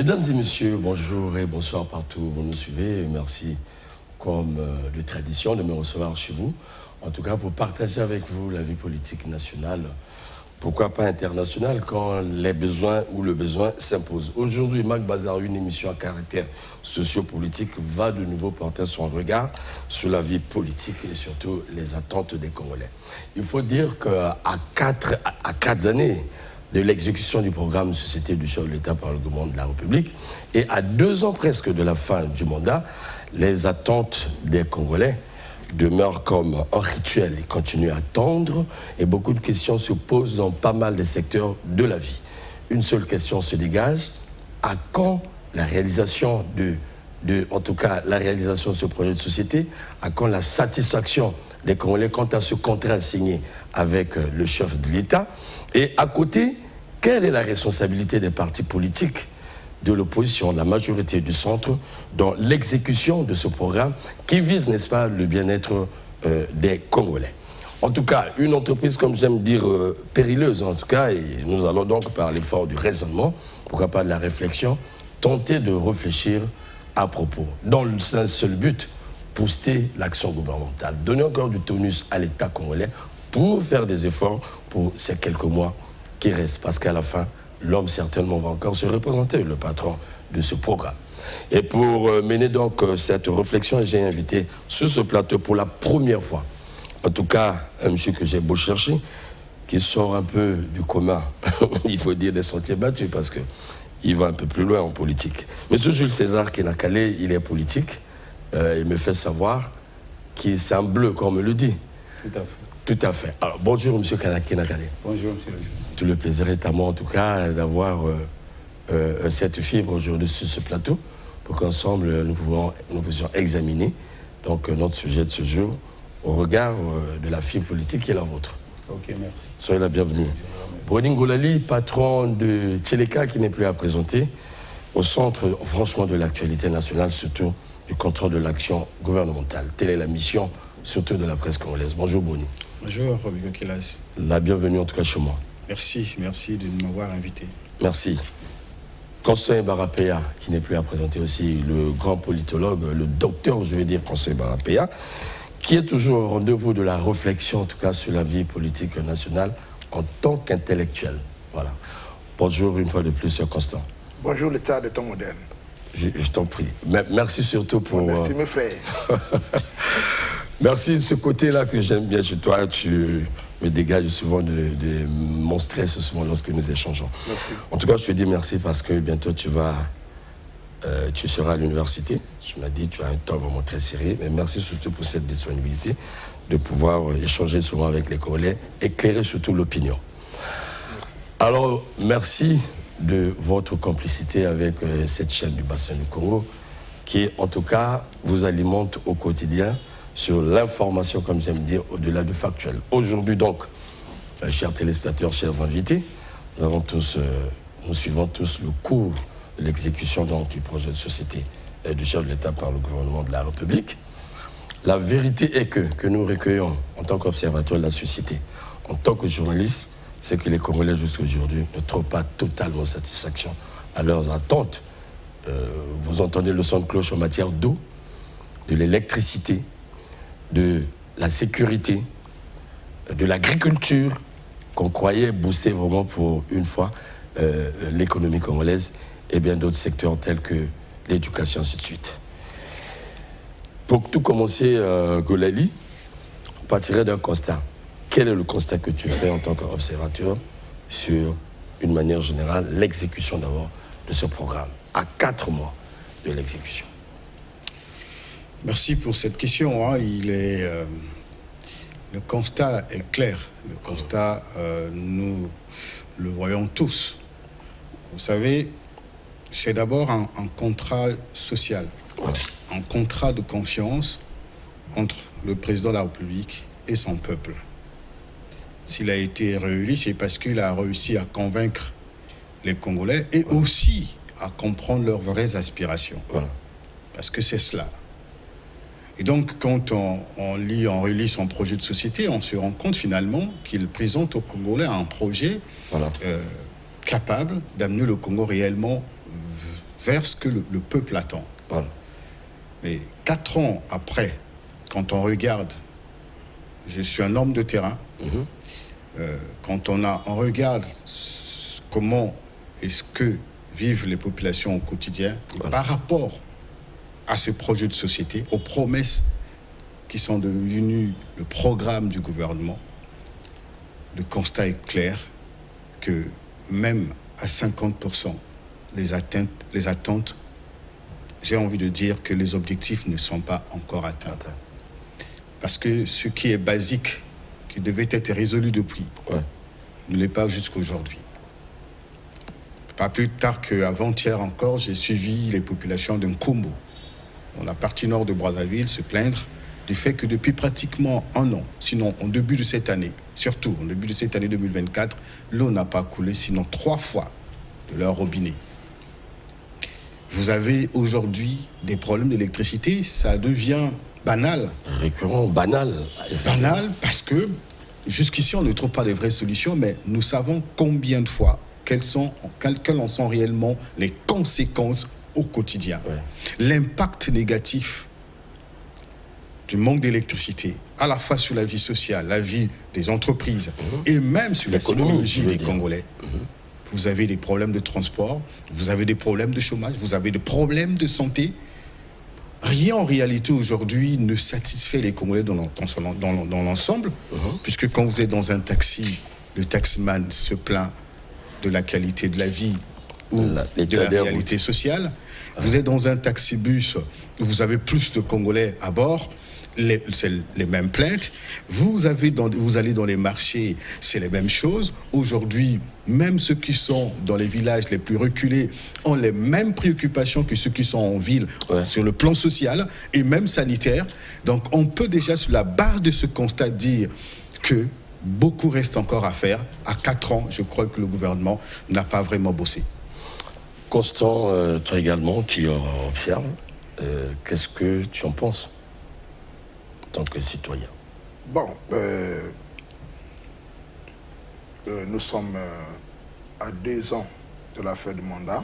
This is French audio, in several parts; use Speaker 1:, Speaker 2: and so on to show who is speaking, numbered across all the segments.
Speaker 1: Mesdames et messieurs, bonjour et bonsoir partout où vous nous suivez. Merci, comme de tradition, de me recevoir chez vous. En tout cas, pour partager avec vous la vie politique nationale, pourquoi pas internationale, quand les besoins ou le besoin s'imposent. Aujourd'hui, Mac Bazar, une émission à caractère sociopolitique, va de nouveau porter son regard sur la vie politique et surtout les attentes des Congolais. Il faut dire qu'à 4 années de l'exécution du programme Société du chef de l'État par le gouvernement de la République et à 2 ans presque de la fin du mandat, les attentes des Congolais demeure comme un rituel. Ils continuent à attendre et beaucoup de questions se posent dans pas mal de secteurs de la vie. Une seule question se dégage: à quand la réalisation en tout cas la réalisation de ce projet de société? À quand la satisfaction des Congolais quant à ce contrat signé avec le chef de l'État? Et à côté, quelle est la responsabilité des partis politiques, de l'opposition, de la majorité du centre, dans l'exécution de ce programme qui vise, n'est-ce pas, le bien-être des Congolais? En tout cas, une entreprise, comme j'aime dire, périleuse en tout cas, et nous allons donc par l'effort du raisonnement, pourquoi pas de la réflexion, tenter de réfléchir à propos, dans un seul but, booster l'action gouvernementale, donner encore du tonus à l'État congolais pour faire des efforts pour ces quelques mois qui restent, parce qu'à la fin, l'homme certainement va encore se représenter, le patron de ce programme. Et pour mener donc cette réflexion, j'ai invité sur ce plateau pour la première fois, en tout cas un monsieur que j'ai beau chercher, qui sort un peu du commun, il faut dire des sentiers battus, parce qu'il va un peu plus loin en politique. Monsieur Jules César Kenakale, il est politique, il me fait savoir que c'est un bleu, comme on me le dit.
Speaker 2: Tout à fait.
Speaker 1: Tout à fait. Alors, bonjour, monsieur Kenakale.
Speaker 2: Bonjour, monsieur le juge.
Speaker 1: Tout le plaisir est à moi, en tout cas, d'avoir cette fibre aujourd'hui sur ce plateau pour qu'ensemble, nous puissions examiner donc, notre sujet de ce jour au regard de la fibre politique qui est la vôtre.
Speaker 2: Ok, merci.
Speaker 1: Soyez la bienvenue. Brodin Ngolali, patron de Tcheleka, qui n'est plus à présenter, au centre, franchement, de l'actualité nationale, surtout du contrôle de l'action gouvernementale. Telle est la mission, surtout de la presse congolaise. Bonjour, Boni.
Speaker 3: Bonjour, Romigo Kelas.
Speaker 1: La bienvenue, en tout cas, chez moi.
Speaker 3: Merci de m'avoir invité.
Speaker 1: Merci. Constant Barapéa, qui n'est plus à présenter aussi, le grand politologue, le docteur, je vais dire, Constant Barapéa, qui est toujours au rendez-vous de la réflexion, en tout cas, sur la vie politique nationale en tant qu'intellectuel. Voilà. Bonjour une fois de plus, Constant.
Speaker 4: Bonjour, l'État de temps moderne.
Speaker 1: Je t'en prie. Merci surtout pour...
Speaker 4: Merci, mes frères.
Speaker 1: Merci de ce côté-là que j'aime bien chez toi. Tu me dégages souvent de mon stress souvent lorsque nous échangeons.
Speaker 4: Merci.
Speaker 1: En tout cas, je te dis merci parce que bientôt tu seras à l'université. Tu m'as dit tu as un temps vraiment très serré. Mais merci surtout pour cette disponibilité de pouvoir échanger souvent avec les Congolais, éclairer surtout l'opinion. Alors, merci de votre complicité avec cette chaîne du bassin du Congo qui, en tout cas, vous alimente au quotidien sur l'information, comme j'aime dire, au-delà du factuel. Aujourd'hui, donc, chers téléspectateurs, chers invités, nous suivons tous le cours de l'exécution du projet de société du chef de l'État par le gouvernement de la République. La vérité est que nous recueillons, en tant qu'observateurs de la société, en tant que journalistes, c'est que les Congolais, jusqu'à aujourd'hui, ne trouvent pas totalement satisfaction à leurs attentes. Vous entendez le son de cloche en matière d'eau, de l'électricité, de la sécurité, de l'agriculture, qu'on croyait booster vraiment pour une fois l'économie congolaise, et bien d'autres secteurs tels que l'éducation, ainsi de suite. Pour tout commencer, Golali, on partirait d'un constat. Quel est le constat que tu fais en tant qu'observateur sur, une manière générale, l'exécution d'abord de ce programme, à 4 mois de l'exécution?
Speaker 3: Merci pour cette question. Le constat est clair. Le constat, nous le voyons tous. Vous savez, c'est d'abord un contrat social,
Speaker 1: Voilà.
Speaker 3: un contrat de confiance entre le président de la République et son peuple. S'il a été réélu, c'est parce qu'il a réussi à convaincre les Congolais et aussi à comprendre leurs vraies aspirations.
Speaker 1: Voilà.
Speaker 3: Parce que c'est cela. Et donc, quand on relit son projet de société, on se rend compte finalement qu'il présente aux Congolais un projet
Speaker 1: Voilà.
Speaker 3: capable d'amener le Congo réellement vers ce que le peuple attend.
Speaker 1: Voilà.
Speaker 3: Mais 4 ans après, quand on regarde, je suis un homme de terrain, quand on regarde comment est-ce que vivent les populations au quotidien, et par rapport à ce projet de société, aux promesses qui sont devenues le programme du gouvernement, le constat est clair que même à 50%, les attentes, j'ai envie de dire que les objectifs ne sont pas encore atteints. Parce que ce qui est basique, qui devait être résolu depuis, ne l'est pas jusqu'aujourd'hui. Pas plus tard qu'avant-hier encore, j'ai suivi les populations de Nkombo, dans la partie nord de Brazzaville, se plaindre du fait que depuis pratiquement 1 an, sinon en début de cette année, surtout en début de cette année 2024, l'eau n'a pas coulé, sinon 3 fois de leur robinet. Vous avez aujourd'hui des problèmes d'électricité, ça devient banal.
Speaker 1: Récurrent, banal.
Speaker 3: Banal parce que jusqu'ici, on ne trouve pas de vraies solutions, mais nous savons combien de fois quelles en sont réellement les conséquences au quotidien. L'impact négatif du manque d'électricité, à la fois sur la vie sociale, la vie des entreprises et même sur la psychologie des Congolais. Vous avez des problèmes de transport, vous avez des problèmes de chômage, vous avez des problèmes de santé. Rien en réalité aujourd'hui ne satisfait les Congolais dans l'ensemble, puisque quand vous êtes dans un taxi, le taximan se plaint de la qualité de la vie ou de la réalité sociale. Vous êtes dans un taxi-bus où vous avez plus de Congolais à bord, c'est les mêmes plaintes. Vous allez dans les marchés, c'est les mêmes choses. Aujourd'hui, même ceux qui sont dans les villages les plus reculés ont les mêmes préoccupations que ceux qui sont en ville sur le plan social et même sanitaire. Donc on peut déjà, sur la base de ce constat, dire que beaucoup reste encore à faire. À 4 ans, je crois que le gouvernement n'a pas vraiment bossé.
Speaker 1: Constant, toi également, qui observe, qu'est-ce que tu en penses en tant que citoyen?
Speaker 4: Bon, nous sommes à 2 ans de la fin du mandat.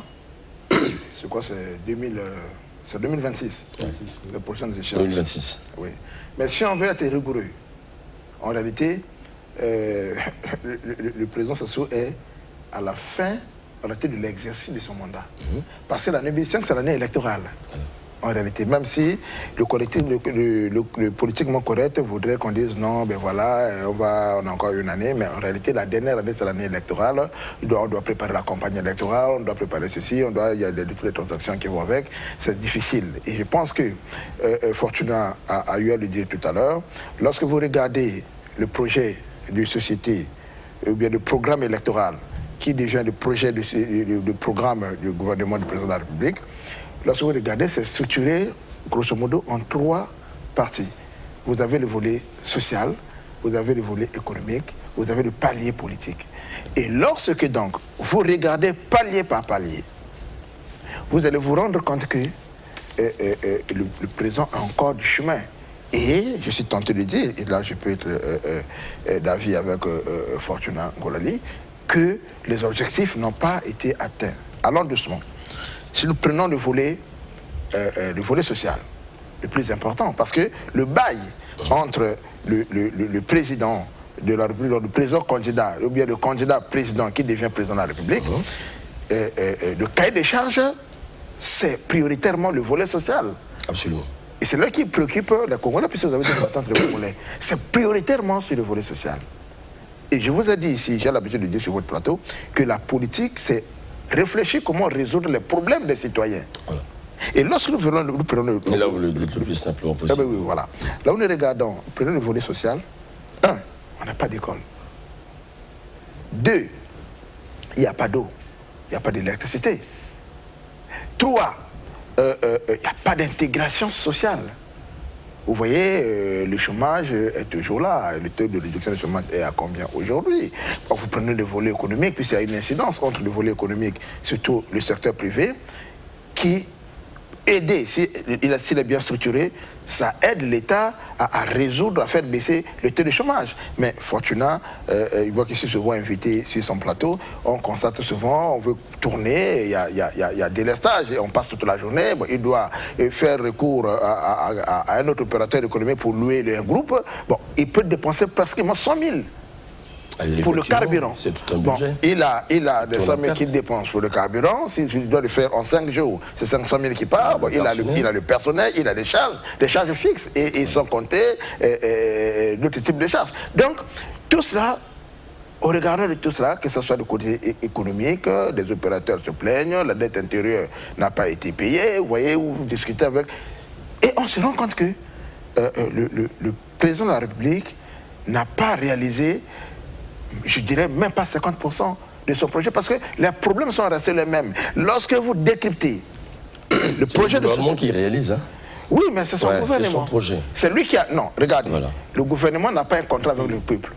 Speaker 4: C'est quoi? C'est 2026. Les prochaines échéances. 2026. Oui. Mais si on veut être rigoureux, en réalité, le président Sassou est à la fin de l'exercice de son mandat. Parce que l'année 2025, c'est l'année électorale. En réalité, même si le politiquement correct voudrait qu'on dise non, ben voilà, on a encore une année, mais en réalité, la dernière année, c'est l'année électorale. On doit préparer la campagne électorale, on doit préparer ceci, il y a toutes les transactions qui vont avec. C'est difficile. Et je pense que Fortuna a eu à le dire tout à l'heure. Lorsque vous regardez le projet de société, ou bien le programme électoral, qui devient le projet de programme du gouvernement du président de la République, lorsque vous regardez, c'est structuré, grosso modo, en 3 parties. Vous avez le volet social, vous avez le volet économique, vous avez le palier politique. Et lorsque donc, vous regardez palier par palier, vous allez vous rendre compte que le président a encore du chemin. Et je suis tenté de dire, et là je peux être d'avis avec Fortuna Ngolali, que les objectifs n'ont pas été atteints. Allons doucement. Si nous prenons le volet social, le plus important, parce que le bail entre le président de la République, le président candidat, ou bien le candidat président qui devient président de la République, le cahier des charges, c'est prioritairement le volet social.
Speaker 1: Absolument.
Speaker 4: Et c'est là qui préoccupe les Congolais, puisque vous avez dit que les Congolais. C'est prioritairement sur le volet social. Et je vous ai dit ici, j'ai l'habitude de dire sur votre plateau, que la politique, c'est réfléchir comment résoudre les problèmes des citoyens. Voilà. Et lorsque nous prenons le...
Speaker 1: Et là, vous le dites le plus simplement possible.
Speaker 4: Oui, voilà. Là où nous regardons, prenons le volet social. 1, on n'a pas d'école. 2, il n'y a pas d'eau. Il n'y a pas d'électricité. 3, il n'y a pas d'intégration sociale. Vous voyez, le chômage est toujours là. Le taux de réduction du chômage est à combien aujourd'hui? Vous prenez le volet économique, puisqu'il y a une incidence entre le volet économique, surtout le secteur privé, qui aidé, si s'il est bien structuré, ça aide l'État à résoudre, à faire baisser le taux de chômage. Mais Fortuna, il voit qu'il est souvent invité sur son plateau, on constate souvent, on veut tourner, il y a délestage, et on passe toute la journée, bon, il doit faire recours à un autre opérateur économique pour louer un groupe, bon, il peut dépenser pratiquement 100 000. Pour le carburant.
Speaker 1: C'est tout un budget.
Speaker 4: Il a des 100 000 qu'il dépense pour le carburant. S'il doit le faire en 5 jours, c'est 500 000 qui part. Bon, il a le personnel, il a des charges fixes. Et ils sont comptés d'autres types de charges. Donc, tout cela, au regard de tout cela, que ce soit du côté économique, des opérateurs se plaignent, la dette intérieure n'a pas été payée, vous voyez, vous discutez avec... Et on se rend compte que le président de la République n'a pas réalisé, je dirais même pas 50% de son projet, parce que les problèmes sont restés les mêmes. Lorsque vous décryptez le projet de
Speaker 1: gouvernement qui réalise, hein?
Speaker 4: Oui, mais c'est son gouvernement.
Speaker 1: C'est son projet.
Speaker 4: C'est lui qui a... Non, regardez,
Speaker 1: voilà.
Speaker 4: Le gouvernement n'a pas un contrat avec le peuple.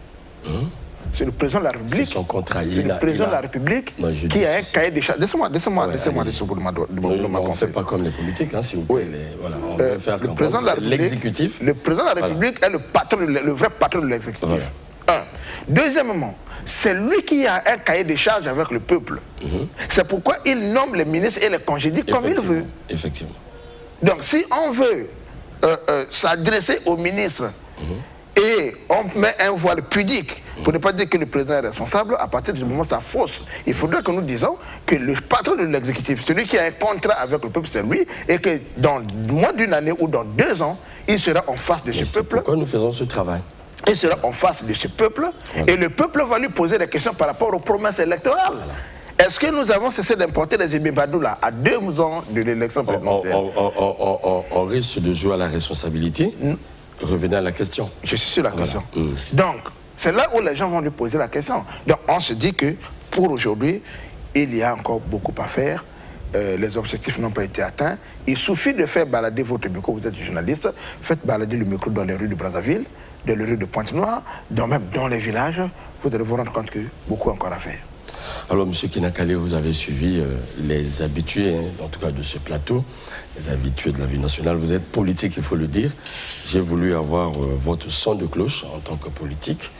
Speaker 4: C'est le président de la République.
Speaker 1: C'est son contrat.
Speaker 4: C'est le président de la République qui a un cahier des charges. Laissez-moi
Speaker 1: on ne fait pas comme les politiques, hein, s'il vous plaît.
Speaker 4: Oui.
Speaker 1: Voilà, on veut faire
Speaker 4: le président de la République,
Speaker 1: l'exécutif.
Speaker 4: Le président de la République est le vrai patron de l'exécutif.
Speaker 1: Voilà.
Speaker 4: Un. Deuxièmement, c'est lui qui a un cahier des charges avec le peuple. C'est pourquoi il nomme les ministres et les congédie comme il veut.
Speaker 1: Effectivement.
Speaker 4: Donc, si on veut s'adresser aux ministres et on met un voile pudique pour ne pas dire que le président est responsable, à partir du moment où ça fausse, il faudrait que nous disions que le patron de l'exécutif, celui qui a un contrat avec le peuple, c'est lui, et que dans moins d'une année ou dans 2 ans, il sera en face de ce peuple.
Speaker 1: Pourquoi nous faisons ce travail?
Speaker 4: Il sera en face de ce peuple, et le peuple va lui poser des questions par rapport aux promesses électorales. Est-ce que nous avons cessé d'importer les Ibibadou là, à 2 ans de l'élection présidentielle?
Speaker 1: On risque de jouer à la responsabilité. Revenez à la question.
Speaker 4: Je suis sur la question. Donc, c'est là où les gens vont lui poser la question. Donc, on se dit que pour aujourd'hui, il y a encore beaucoup à faire. Les objectifs n'ont pas été atteints. Il suffit de faire balader votre micro, vous êtes journaliste, faites balader le micro dans les rues de Brazzaville, dans les rues de Pointe-Noire, même dans les villages, vous allez vous rendre compte que beaucoup encore à faire.
Speaker 1: Alors, M. Kinakale, vous avez suivi les habitués, en tout cas de ce plateau, les habitués de la vie nationale. Vous êtes politique, il faut le dire. J'ai voulu avoir votre son de cloche en tant que politique.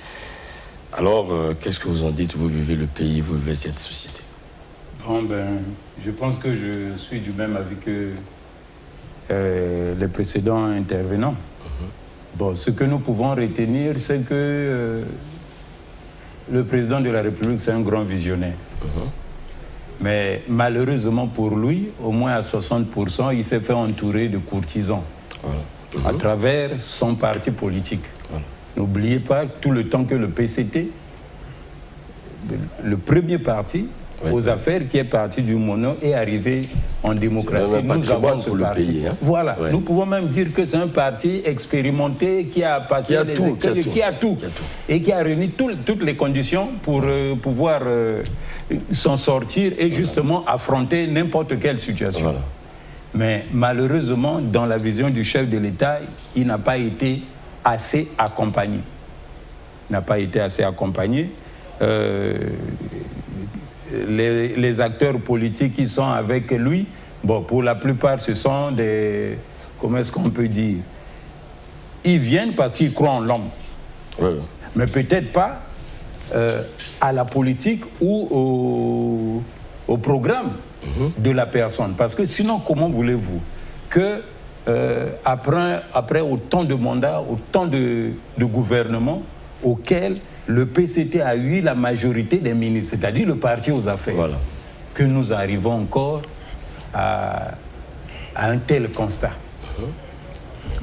Speaker 1: Alors, qu'est-ce que vous en dites? Vous vivez le pays, vous vivez cette société.
Speaker 2: Bon, je pense que je suis du même avis que les précédents intervenants. Bon, ce que nous pouvons retenir, c'est que le président de la République, c'est un grand visionnaire. Mais malheureusement pour lui, au moins à 60%, il s'est fait entourer de courtisans à travers son parti politique. N'oubliez pas tout le temps que le PCT, le premier parti aux affaires qui est parti du mono, est arrivé en démocratie.
Speaker 1: Nous avons ce parti. Pays, hein?
Speaker 2: Voilà, nous pouvons même dire que c'est un parti expérimenté qui a passé qui a tout et qui a réuni toutes les conditions pour pouvoir s'en sortir et justement affronter n'importe quelle situation. Voilà. Mais malheureusement, dans la vision du chef de l'État, il n'a pas été assez accompagné. Il n'a pas été assez accompagné. Les acteurs politiques qui sont avec lui, bon, pour la plupart, ce sont des... Comment est-ce qu'on peut dire? Ils viennent parce qu'ils croient en l'homme. Mais peut-être pas à la politique ou au programme de la personne. Parce que sinon, comment voulez-vous que après autant de mandats, autant de gouvernements auxquels le PCT a eu la majorité des ministres, c'est-à-dire le parti aux affaires, que nous arrivons encore à un tel constat.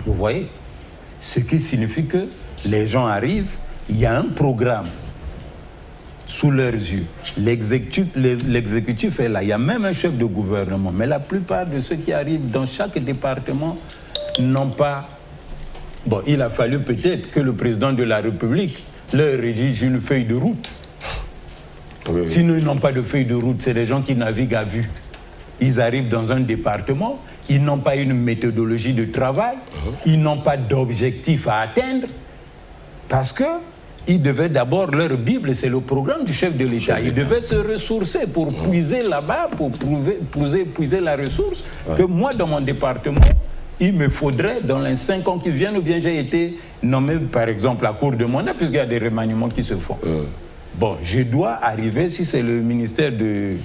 Speaker 2: Vous voyez? Ce qui signifie que les gens arrivent, il y a un programme sous leurs yeux. L'exécutif est là, il y a même un chef de gouvernement, mais la plupart de ceux qui arrivent dans chaque département n'ont pas... Bon, il a fallu peut-être que le président de la République leur rédige une feuille de route. Sinon, ils n'ont pas de feuille de route, c'est des gens qui naviguent à vue. Ils arrivent dans un département, ils n'ont pas une méthodologie de travail, ils n'ont pas d'objectif à atteindre, parce qu'ils devaient d'abord, leur Bible, c'est le programme du chef de l'État, ils devaient se ressourcer pour puiser là-bas, pour puiser la ressource, que moi, dans mon département, il me faudrait, dans les 5 ans qui viennent, ou bien j'ai été nommé, par exemple, à court de mandat, puisqu'il y a des remaniements qui se font. Bon, je dois arriver, si c'est le ministère de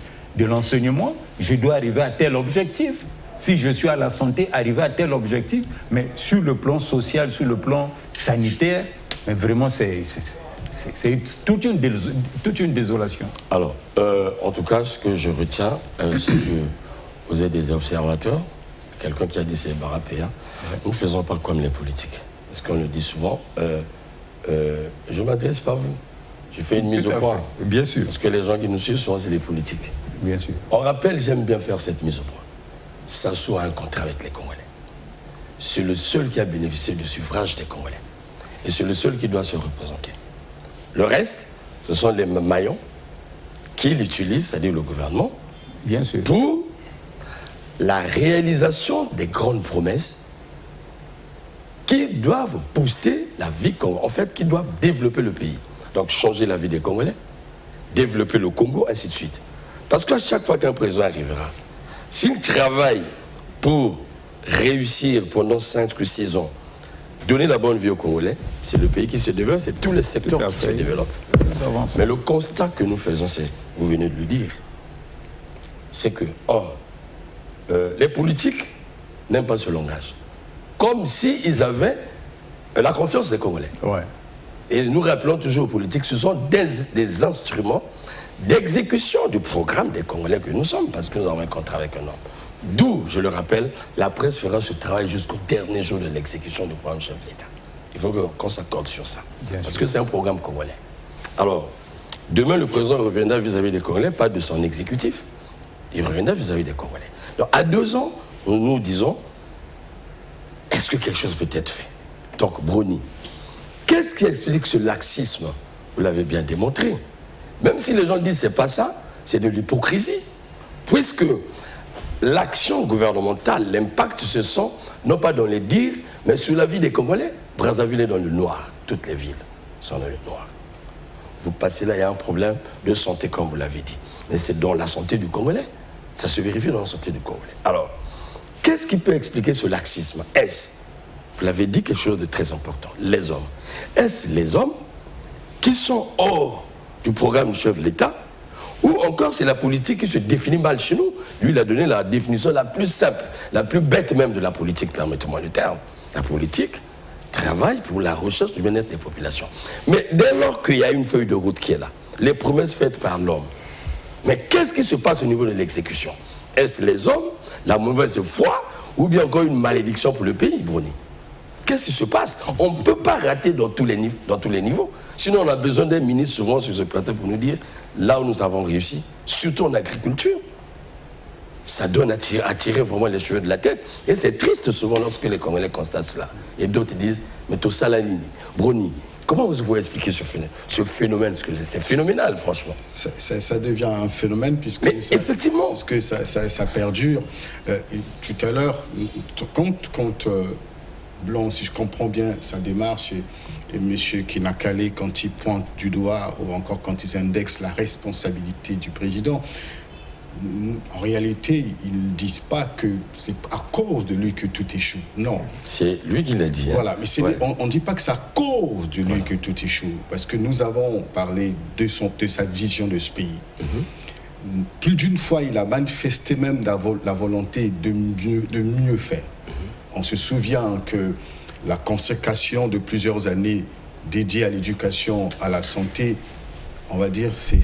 Speaker 2: l'enseignement, je dois arriver à tel objectif. Si je suis à la santé, arriver à tel objectif. Mais sur le plan social, sur le plan sanitaire, mais vraiment, c'est toute une désolation.
Speaker 1: Alors, en tout cas, ce que je retiens, c'est que vous êtes des observateurs, quelqu'un qui a dit c'est Barapéa. Nous ne faisons pas comme les politiques. Parce qu'on le dit souvent, je ne m'adresse pas à vous. Je fais une mise au point.
Speaker 2: Bien sûr.
Speaker 1: Parce que les gens qui nous suivent, souvent, c'est les politiques.
Speaker 2: Bien sûr.
Speaker 1: On rappelle, j'aime bien faire cette mise au point. Sassou a un contrat avec les Congolais. C'est le seul qui a bénéficié du suffrage des Congolais. Et c'est le seul qui doit se représenter. Le reste, ce sont les maillons qui l'utilisent, c'est-à-dire le gouvernement,
Speaker 2: bien sûr,
Speaker 1: pour la réalisation des grandes promesses qui doivent booster la vie, en fait, qui doivent développer le pays. Donc changer la vie des Congolais, développer le Congo, ainsi de suite. Parce qu'à chaque fois qu'un président arrivera, s'il travaille pour réussir pendant 5 ou 6 ans, donner la bonne vie aux Congolais, c'est le pays qui se développe, c'est tous les secteurs qui se développent. Mais le constat que nous faisons, c'est, vous venez de le dire, c'est que, les politiques n'aiment pas ce langage. Comme s'ils avaient la confiance des Congolais.
Speaker 2: Ouais.
Speaker 1: Et nous rappelons toujours aux politiques, ce sont des instruments d'exécution du programme des Congolais que nous sommes, parce que nous avons un contrat avec un homme. D'où, je le rappelle, la presse fera ce travail jusqu'au dernier jour de l'exécution du programme chef de l'État. Il faut qu'on s'accorde sur ça. Parce que c'est un programme congolais. Alors, demain, le président reviendra vis-à-vis des Congolais, pas de son exécutif. Il reviendra vis-à-vis des Congolais. Donc, à 2 ans, nous nous disons, est-ce que quelque chose peut être fait? Donc, Bruni, qu'est-ce qui explique ce laxisme? Vous l'avez bien démontré. Même si les gens disent que ce n'est pas ça, c'est de l'hypocrisie. Puisque l'action gouvernementale, l'impact se sent, non pas dans les dires, mais sur la vie des Congolais. Brazzaville est dans le noir. Toutes les villes sont dans le noir. Vous passez là, il y a un problème de santé, comme vous l'avez dit. Mais c'est dans la santé du Congolais. Ça se vérifie dans la santé du Congolais. Alors, qu'est-ce qui peut expliquer ce laxisme? Est-ce, vous l'avez dit, quelque chose de très important, les hommes. Est-ce les hommes qui sont hors du programme du chef de l'État, ou encore c'est la politique qui se définit mal chez nous? Lui, il a donné la définition la plus simple, la plus bête même de la politique, permettez-moi le terme. La politique travaille pour la recherche du bien-être des populations. Mais dès lors qu'il y a une feuille de route qui est là, les promesses faites par l'homme, mais qu'est-ce qui se passe au niveau de l'exécution? Est-ce les hommes, la mauvaise foi, ou bien encore une malédiction pour le pays, Bruni? Qu'est-ce qui se passe? On ne peut pas rater dans tous les niveaux. Sinon, on a besoin d'un ministre souvent sur ce plateau pour nous dire là où nous avons réussi, surtout en agriculture. Ça donne à tirer vraiment les cheveux de la tête. Et c'est triste souvent lorsque les Congolais constatent cela. Et d'autres disent, mais tout ça, Bruni, comment vous pouvez expliquer ce phénomène? C'est phénoménal, franchement.
Speaker 3: Ça devient un phénomène puisque
Speaker 1: effectivement.
Speaker 3: Parce que ça perdure. Tout à l'heure, quand Blanc, si je comprends bien sa démarche, et M. Kinakale, quand il pointe du doigt, ou encore quand ils indexent la responsabilité du président, en réalité, ils ne disent pas que c'est à cause de lui que tout échoue. Non.
Speaker 1: C'est lui qui l'a dit. Hein.
Speaker 3: Voilà, mais on ne dit pas que c'est à cause de lui que tout échoue, parce que nous avons parlé de sa vision de ce pays. Plus d'une fois, il a manifesté même la volonté de mieux faire. On se souvient que la consécration de plusieurs années dédiées à l'éducation, à la santé, on va dire, c'est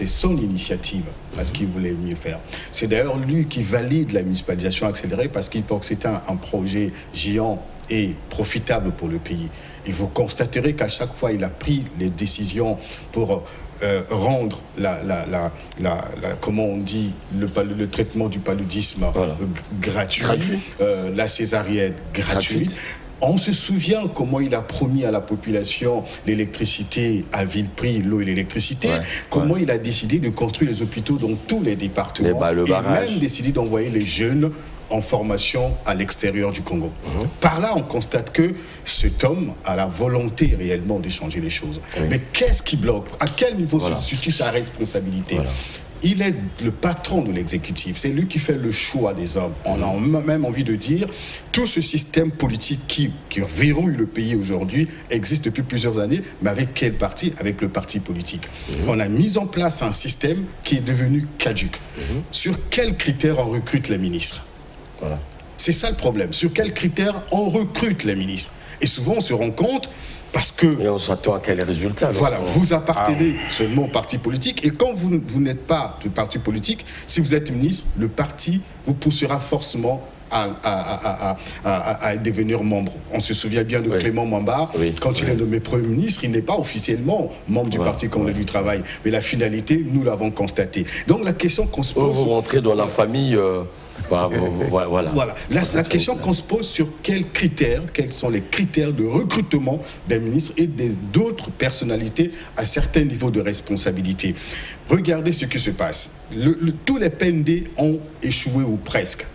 Speaker 3: son initiative, parce qu'il voulait mieux faire. C'est d'ailleurs lui qui valide la municipalisation accélérée, parce qu'il pense que c'est un projet géant et profitable pour le pays. Et vous constaterez qu'à chaque fois, il a pris les décisions pour rendre comment on dit, le traitement du paludisme gratuit. La césarienne gratuite. On se souvient comment il a promis à la population l'électricité à vil prix, l'eau et l'électricité, comment il a décidé de construire les hôpitaux dans tous les départements, et même décidé d'envoyer les jeunes en formation à l'extérieur du Congo. Par là, on constate que cet homme a la volonté réellement de changer les choses. Mais qu'est-ce qui bloque? À quel niveau se situe sa responsabilité? il est le patron de l'exécutif. C'est lui qui fait le choix des hommes. On a même envie de dire, tout ce système politique qui verrouille le pays aujourd'hui existe depuis plusieurs années, mais avec quel parti? Avec le parti politique. On a mis en place un système qui est devenu caduc. Sur quels critères on recrute les ministres?
Speaker 1: Voilà.
Speaker 3: C'est ça le problème. Sur quels critères on recrute les ministres? Et souvent, on se rend compte parce que...
Speaker 1: Et on s'attend à quel résultat?
Speaker 3: Voilà, vous appartenez seulement au parti politique. Et quand vous n'êtes pas du parti politique, si vous êtes ministre, le parti vous poussera forcément à devenir membre. On se souvient bien de Clément Mamba. Quand il est nommé Premier ministre, il n'est pas officiellement membre du Parti congolais du travail. Mais la finalité, nous l'avons constaté. Donc la question qu'on se pose...
Speaker 1: Vous rentrez dans la famille... Voilà.
Speaker 3: La question qu'on se pose sur quels sont les critères de recrutement des ministres et d'autres personnalités à certains niveaux de responsabilité. Regardez ce qui se passe. Tous les PND ont échoué ou presque.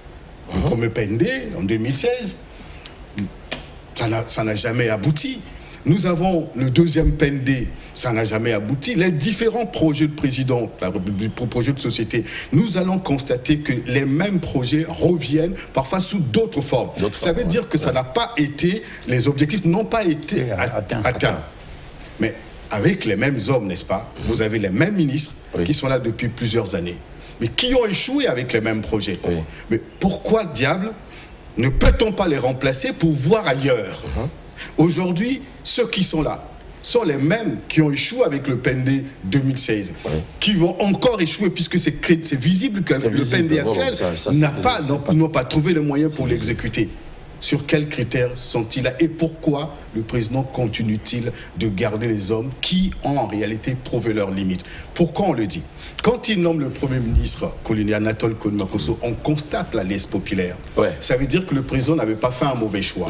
Speaker 3: Le premier PND, en 2016, ça n'a jamais abouti. Nous avons le deuxième PND, ça n'a jamais abouti. Les différents projets de président, projets de société, nous allons constater que les mêmes projets reviennent parfois sous d'autres formes. Ça veut dire que ça n'a pas été, les objectifs n'ont pas été atteints. Mais avec les mêmes hommes, n'est-ce pas? Vous avez les mêmes ministres qui sont là depuis plusieurs années, mais qui ont échoué avec les mêmes projets. Mais pourquoi, diable, ne peut-on pas les remplacer pour voir ailleurs? Aujourd'hui, ceux qui sont là sont les mêmes qui ont échoué avec le PND 2016, qui vont encore échouer puisque c'est visible que le PND actuel n'ont pas trouvé les moyens pour l'exécuter. Sur quels critères sont-ils là et pourquoi le président continue-t-il de garder les hommes qui ont en réalité prouvé leurs limites? Pourquoi on le dit? Quand il nomme le Premier ministre Anatole Koulimakosso, on constate la laisse populaire. Ça veut dire que le président n'avait pas fait un mauvais choix.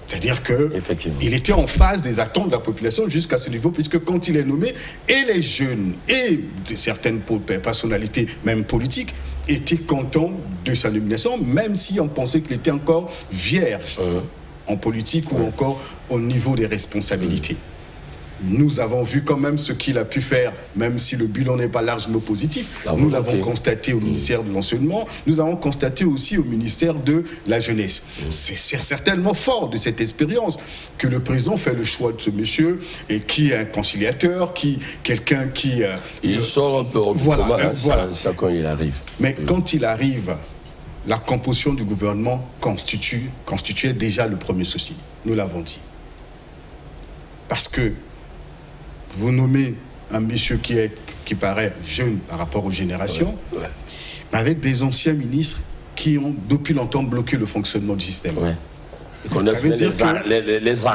Speaker 3: C'est-à-dire qu'il était en phase des attentes de la population jusqu'à ce niveau, puisque quand il est nommé, et les jeunes et certaines personnalités, même politiques, étaient contents de sa nomination, même si on pensait qu'il était encore vierge en politique ou encore au niveau des responsabilités. Nous avons vu quand même ce qu'il a pu faire, même si le bilan n'est pas largement positif. Nous l'avons constaté au ministère de l'Enseignement, nous avons constaté aussi au ministère de la Jeunesse. C'est certainement fort de cette expérience que le président fait le choix de ce monsieur, et qui est un conciliateur, quelqu'un qui...
Speaker 1: il sort un peu au ça quand il arrive.
Speaker 3: Mais quand il arrive, la composition du gouvernement constituait déjà le premier souci. Nous l'avons dit. Parce que vous nommez un monsieur qui paraît jeune par rapport aux générations, mais avec des anciens ministres qui ont depuis longtemps bloqué le fonctionnement du système. Ça veut dire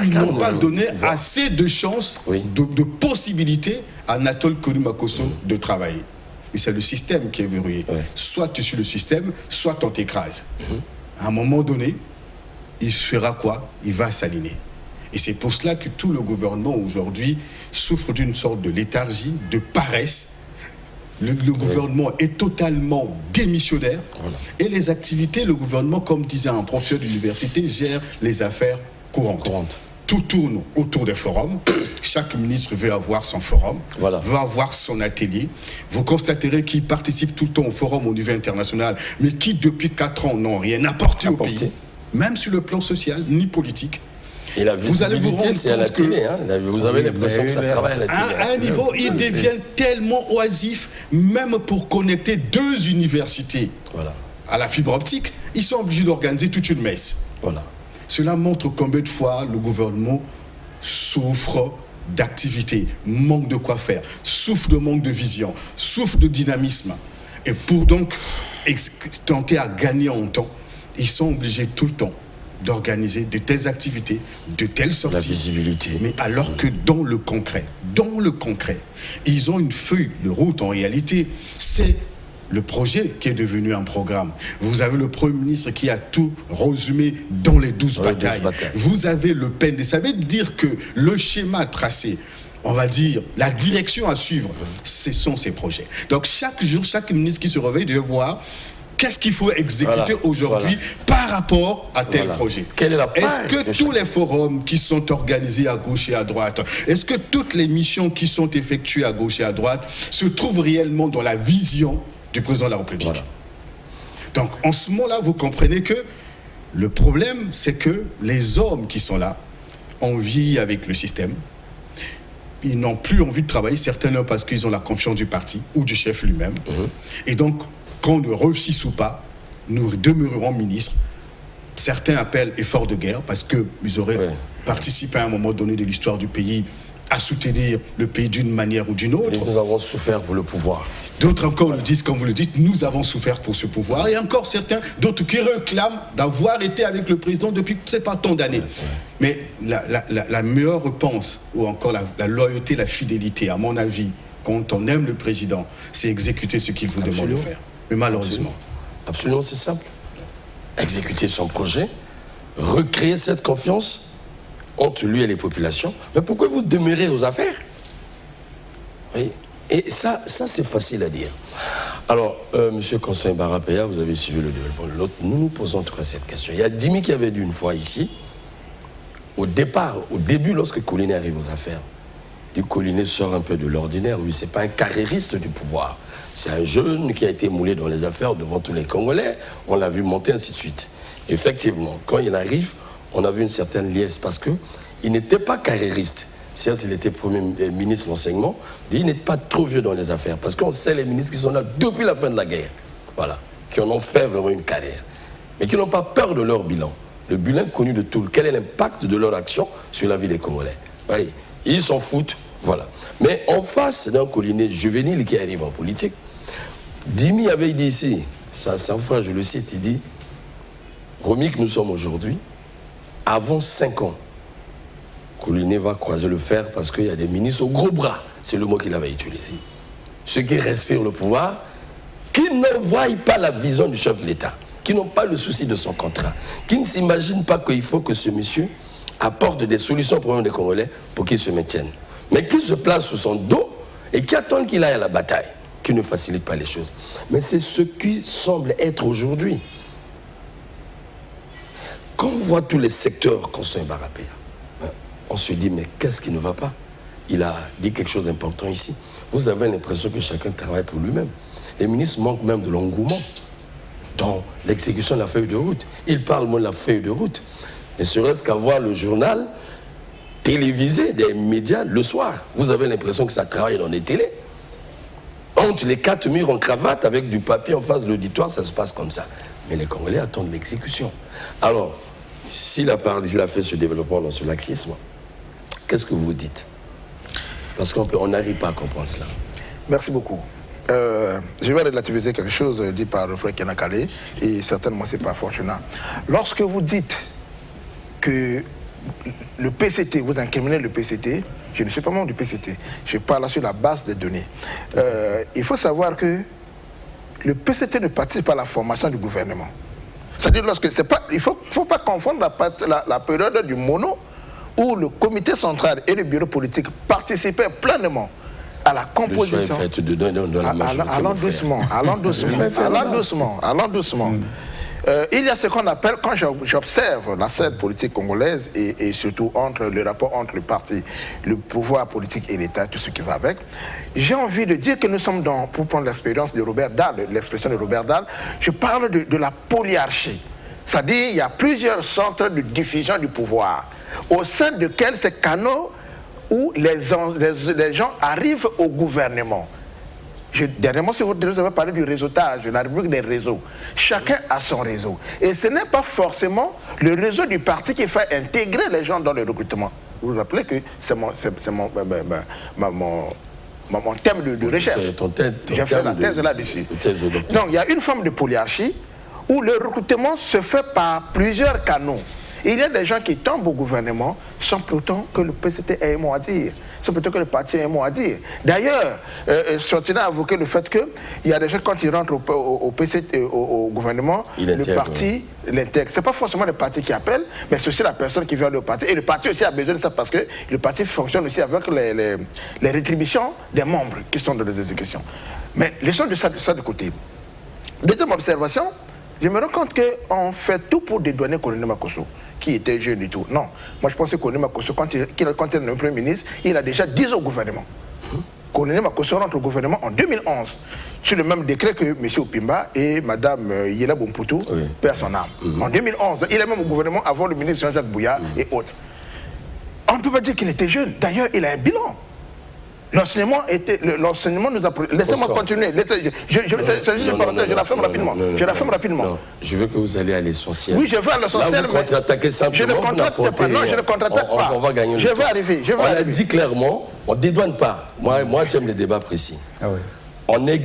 Speaker 3: qu'ils n'ont pas donné assez de chances, de possibilités à Anatole Koulimakosso de travailler. Et c'est le système qui est verrouillé. Soit tu suis le système, soit on t'écrase. À un moment donné, il fera quoi? Il va s'aligner. Et c'est pour cela que tout le gouvernement aujourd'hui souffre d'une sorte de léthargie, de paresse. Le gouvernement est totalement démissionnaire. Et les activités, le gouvernement, comme disait un professeur d'université, gère les affaires courantes. Tout tourne autour des forums. Chaque ministre veut avoir son forum, veut avoir son atelier. Vous constaterez qu'il participe tout le temps au forum au niveau international, mais qui depuis 4 ans n'ont rien apporté au pays, même sur le plan social ni politique.
Speaker 1: Et la visibilité, c'est à la télé. Vous avez l'impression que ça travaille à la télé.
Speaker 3: À un niveau, ils deviennent tellement oisifs, même pour connecter 2 universités à la fibre optique, ils sont obligés d'organiser toute une messe. Cela montre combien de fois le gouvernement souffre d'activité, manque de quoi faire, souffre de manque de vision, souffre de dynamisme. Et pour donc tenter à gagner en temps, ils sont obligés tout le temps d'organiser de telles activités, de telles sorties.
Speaker 1: La visibilité.
Speaker 3: Mais alors que dans le concret, ils ont une feuille de route en réalité. C'est le projet qui est devenu un programme. Vous avez le Premier ministre qui a tout résumé dans les 12 batailles. Vous avez le PND. Ça veut dire que le schéma tracé, on va dire, la direction à suivre, ce sont ces projets. Donc chaque jour, chaque ministre qui se réveille doit voir qu'est-ce qu'il faut exécuter aujourd'hui par rapport à tel projet?
Speaker 1: Quelle est la page?
Speaker 3: Est-ce que tous les forums qui sont organisés à gauche et à droite, est-ce que toutes les missions qui sont effectuées à gauche et à droite se trouvent réellement dans la vision du président de la République? Donc, en ce moment-là, vous comprenez que le problème, c'est que les hommes qui sont là, on vit avec le système. Ils n'ont plus envie de travailler, certains parce qu'ils ont la confiance du parti ou du chef lui-même. Et donc, qu'on ne réussisse ou pas, nous demeurerons ministres. Certains appellent effort de guerre parce qu'ils auraient participé à un moment donné de l'histoire du pays à soutenir le pays d'une manière ou d'une autre.
Speaker 1: Et nous avons souffert pour le pouvoir.
Speaker 3: D'autres encore le disent, comme vous le dites, nous avons souffert pour ce pouvoir. Et encore certains, d'autres qui réclament d'avoir été avec le président depuis je ne sais pas tant d'années. Mais la meilleure réponse, ou encore la loyauté, la fidélité, à mon avis, quand on aime le président, c'est exécuter ce qu'il vous demande de faire. Mais malheureusement.
Speaker 1: Absolument, c'est simple. Exécuter son projet, recréer cette confiance entre lui et les populations. Mais pourquoi vous demeurez aux affaires? Oui. Et ça c'est facile à dire. Alors, Monsieur Constant Barapéa, vous avez suivi le développement de l'autre. Nous nous posons en tout cas cette question. Il y a Dimi qui avait dit une fois ici, au début, lorsque Collinet arrive aux affaires, Collinet sort un peu de l'ordinaire. Lui, c'est pas un carriériste du pouvoir. C'est un jeune qui a été moulé dans les affaires devant tous les Congolais. On l'a vu monter, ainsi de suite. Effectivement, quand il arrive, on a vu une certaine liesse parce qu'il n'était pas carriériste. Certes, il était Premier ministre de l'enseignement, il n'est pas trop vieux dans les affaires parce qu'on sait les ministres qui sont là depuis la fin de la guerre. Voilà. Qui en ont fait vraiment une carrière. Mais qui n'ont pas peur de leur bilan. Le bilan connu de tout. Quel est l'impact de leur action sur la vie des Congolais? Oui. Ils s'en foutent. Voilà. Mais en face d'un Collinet juvénile qui arrive en politique, Dimi avait dit ici, ça c'est un frère, je le cite, il dit, Romy que nous sommes aujourd'hui, avant 5 ans, Collinet va croiser le fer parce qu'il y a des ministres au gros bras, c'est le mot qu'il avait utilisé. Ceux qui respirent le pouvoir, qui ne voient pas la vision du chef de l'État, qui n'ont pas le souci de son contrat, qui ne s'imaginent pas qu'il faut que ce monsieur apporte des solutions aux problèmes des Congolais pour qu'ils se maintiennent. Mais qui se place sous son dos et qui attend qu'il aille à la bataille, qui ne facilite pas les choses. Mais c'est ce qui semble être aujourd'hui. Quand on voit tous les secteurs Constant Barapéa, on se dit, mais qu'est-ce qui ne va pas? Il a dit quelque chose d'important ici. Vous avez l'impression que chacun travaille pour lui-même. Les ministres manquent même de l'engouement dans l'exécution de la feuille de route. Ils parlent moins de la feuille de route. Ne serait-ce qu'à voir le journal télévisé des médias le soir. Vous avez l'impression que ça travaille dans les télés. Entre les 4 murs en cravate avec du papier en face de l'auditoire, ça se passe comme ça. Mais les Congolais attendent l'exécution. Alors, s'il a fait ce développement dans ce laxisme, qu'est-ce que vous dites? Parce qu'on n'arrive pas à comprendre cela.
Speaker 4: Merci beaucoup. Je vais relativiser quelque chose dit par le frère Kenakale, et certainement c'est pas fortunat. Lorsque vous dites que le PCT, vous incriminez le PCT, je ne suis pas membre du PCT, je parle sur la base des données. Il faut savoir que le PCT ne participe pas à la formation du gouvernement. C'est-à-dire lorsque c'est pas, il ne faut pas confondre la période du mono où le comité central et le bureau politique participaient pleinement à la composition.
Speaker 1: Le choix est fait de donner dans la majorité.
Speaker 4: Allons doucement. Il y a ce qu'on appelle, quand j'observe la scène politique congolaise et surtout le rapport entre le parti, le pouvoir politique et l'État, tout ce qui va avec, j'ai envie de dire que nous sommes pour prendre l'expérience de Robert Dalle, l'expression de Robert Dalle, je parle de la polyarchie. C'est-à-dire il y a plusieurs centres de diffusion du pouvoir, au sein desquels ces canaux où les gens arrivent au gouvernement. Dernièrement, si vous avez parlé du réseautage, de la rubrique des réseaux, chacun a son réseau. Et ce n'est pas forcément le réseau du parti qui fait intégrer les gens dans le recrutement. Vous vous rappelez que c'est mon thème de recherche. J'ai fait la thèse là-dessus. Donc, il y a une forme de polyarchie où le recrutement se fait par plusieurs canaux. Il y a des gens qui tombent au gouvernement sans pourtant que le PCT ait un mot à dire, sans pourtant que le parti ait un mot à dire. D'ailleurs, Sortina a évoqué le fait qu'il y a des gens, quand ils rentrent au PCT, au gouvernement, le parti l'intègre. Ce n'est pas forcément le parti qui appelle, mais c'est aussi la personne qui vient au parti. Et le parti aussi a besoin de ça parce que le parti fonctionne aussi avec les rétributions des membres qui sont dans les exécutions. Mais laissons ça de côté. Deuxième observation, je me rends compte qu'on fait tout pour dédouaner Colonel Makosso, qui était jeune et tout. Non, moi je pense que Colonel Makosso, quand il est le Premier ministre, il a déjà 10 ans au gouvernement. Colonel Makosso rentre au gouvernement en 2011, sur le même décret que M. Opimba et Mme Yela Bompoutou, paix à son âme. En 2011, il est même au gouvernement avant le ministre Jean-Jacques Bouya et autres. On ne peut pas dire qu'il était jeune. D'ailleurs, il a un bilan. L'enseignement nous a... Laissez-moi continuer. C'est juste une parenthèse, je la ferme rapidement.
Speaker 1: Non, je veux que vous allez à l'essentiel.
Speaker 4: Oui, je veux à l'essentiel.
Speaker 1: Là, vous contre-attaquez simplement.
Speaker 4: Je ne contre-attaque pas. Non, je ne contre-attaque pas.
Speaker 1: On va gagner.
Speaker 4: Je vais arriver.
Speaker 1: On a dit clairement, on ne dédouane pas. Moi j'aime les débats précis.
Speaker 2: Ah oui.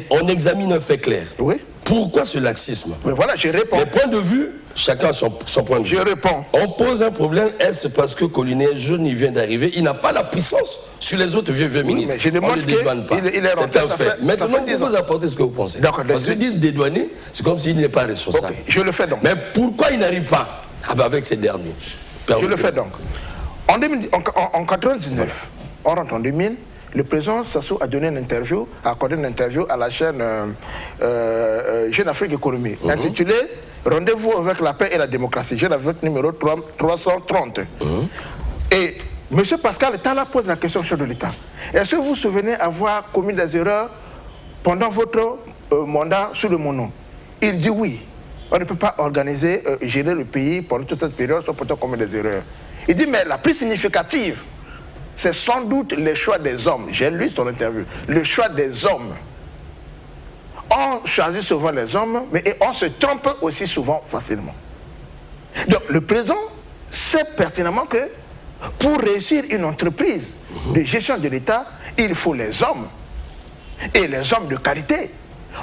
Speaker 1: On examine un fait clair.
Speaker 4: Oui.
Speaker 1: Pourquoi ce laxisme?
Speaker 4: Mais voilà, je réponds.
Speaker 1: Les points de vue, chacun a son point de vue.
Speaker 4: Je réponds.
Speaker 1: On pose un problème, est-ce parce que Colonel jeune, il vient d'arriver, il n'a pas la puissance sur les autres vieux ministres.
Speaker 4: Mais je demande
Speaker 1: on ne le dédouane pas.
Speaker 4: C'est
Speaker 1: un fait. Maintenant, vous apportez ce que vous pensez.
Speaker 4: D'accord.
Speaker 1: Parce que dire dédouaner, c'est comme s'il n'est pas responsable.
Speaker 4: Okay, je le fais donc.
Speaker 1: Mais pourquoi il n'arrive pas avec ces derniers?
Speaker 4: Je le fais donc. En 1999, on rentre en 2000. Le président Sassou a donné une interview, a accordé une interview à la chaîne Jeune Afrique Économie, intitulée Rendez-vous avec la paix et la démocratie. Jeune Afrique numéro 330. Et M. Pascal Tala pose la question au chef de l'État. Est-ce que vous vous souvenez avoir commis des erreurs pendant votre mandat sous le mon nom? Il dit oui. On ne peut pas organiser, gérer le pays pendant toute cette période sans pourtant commettre des erreurs. Il dit mais la plus significative, c'est sans doute le choix des hommes. J'ai lu son interview. Le choix des hommes. On choisit souvent les hommes, mais on se trompe aussi souvent facilement. Donc le président sait pertinemment que pour réussir une entreprise de gestion de l'État, il faut les hommes. Et les hommes de qualité.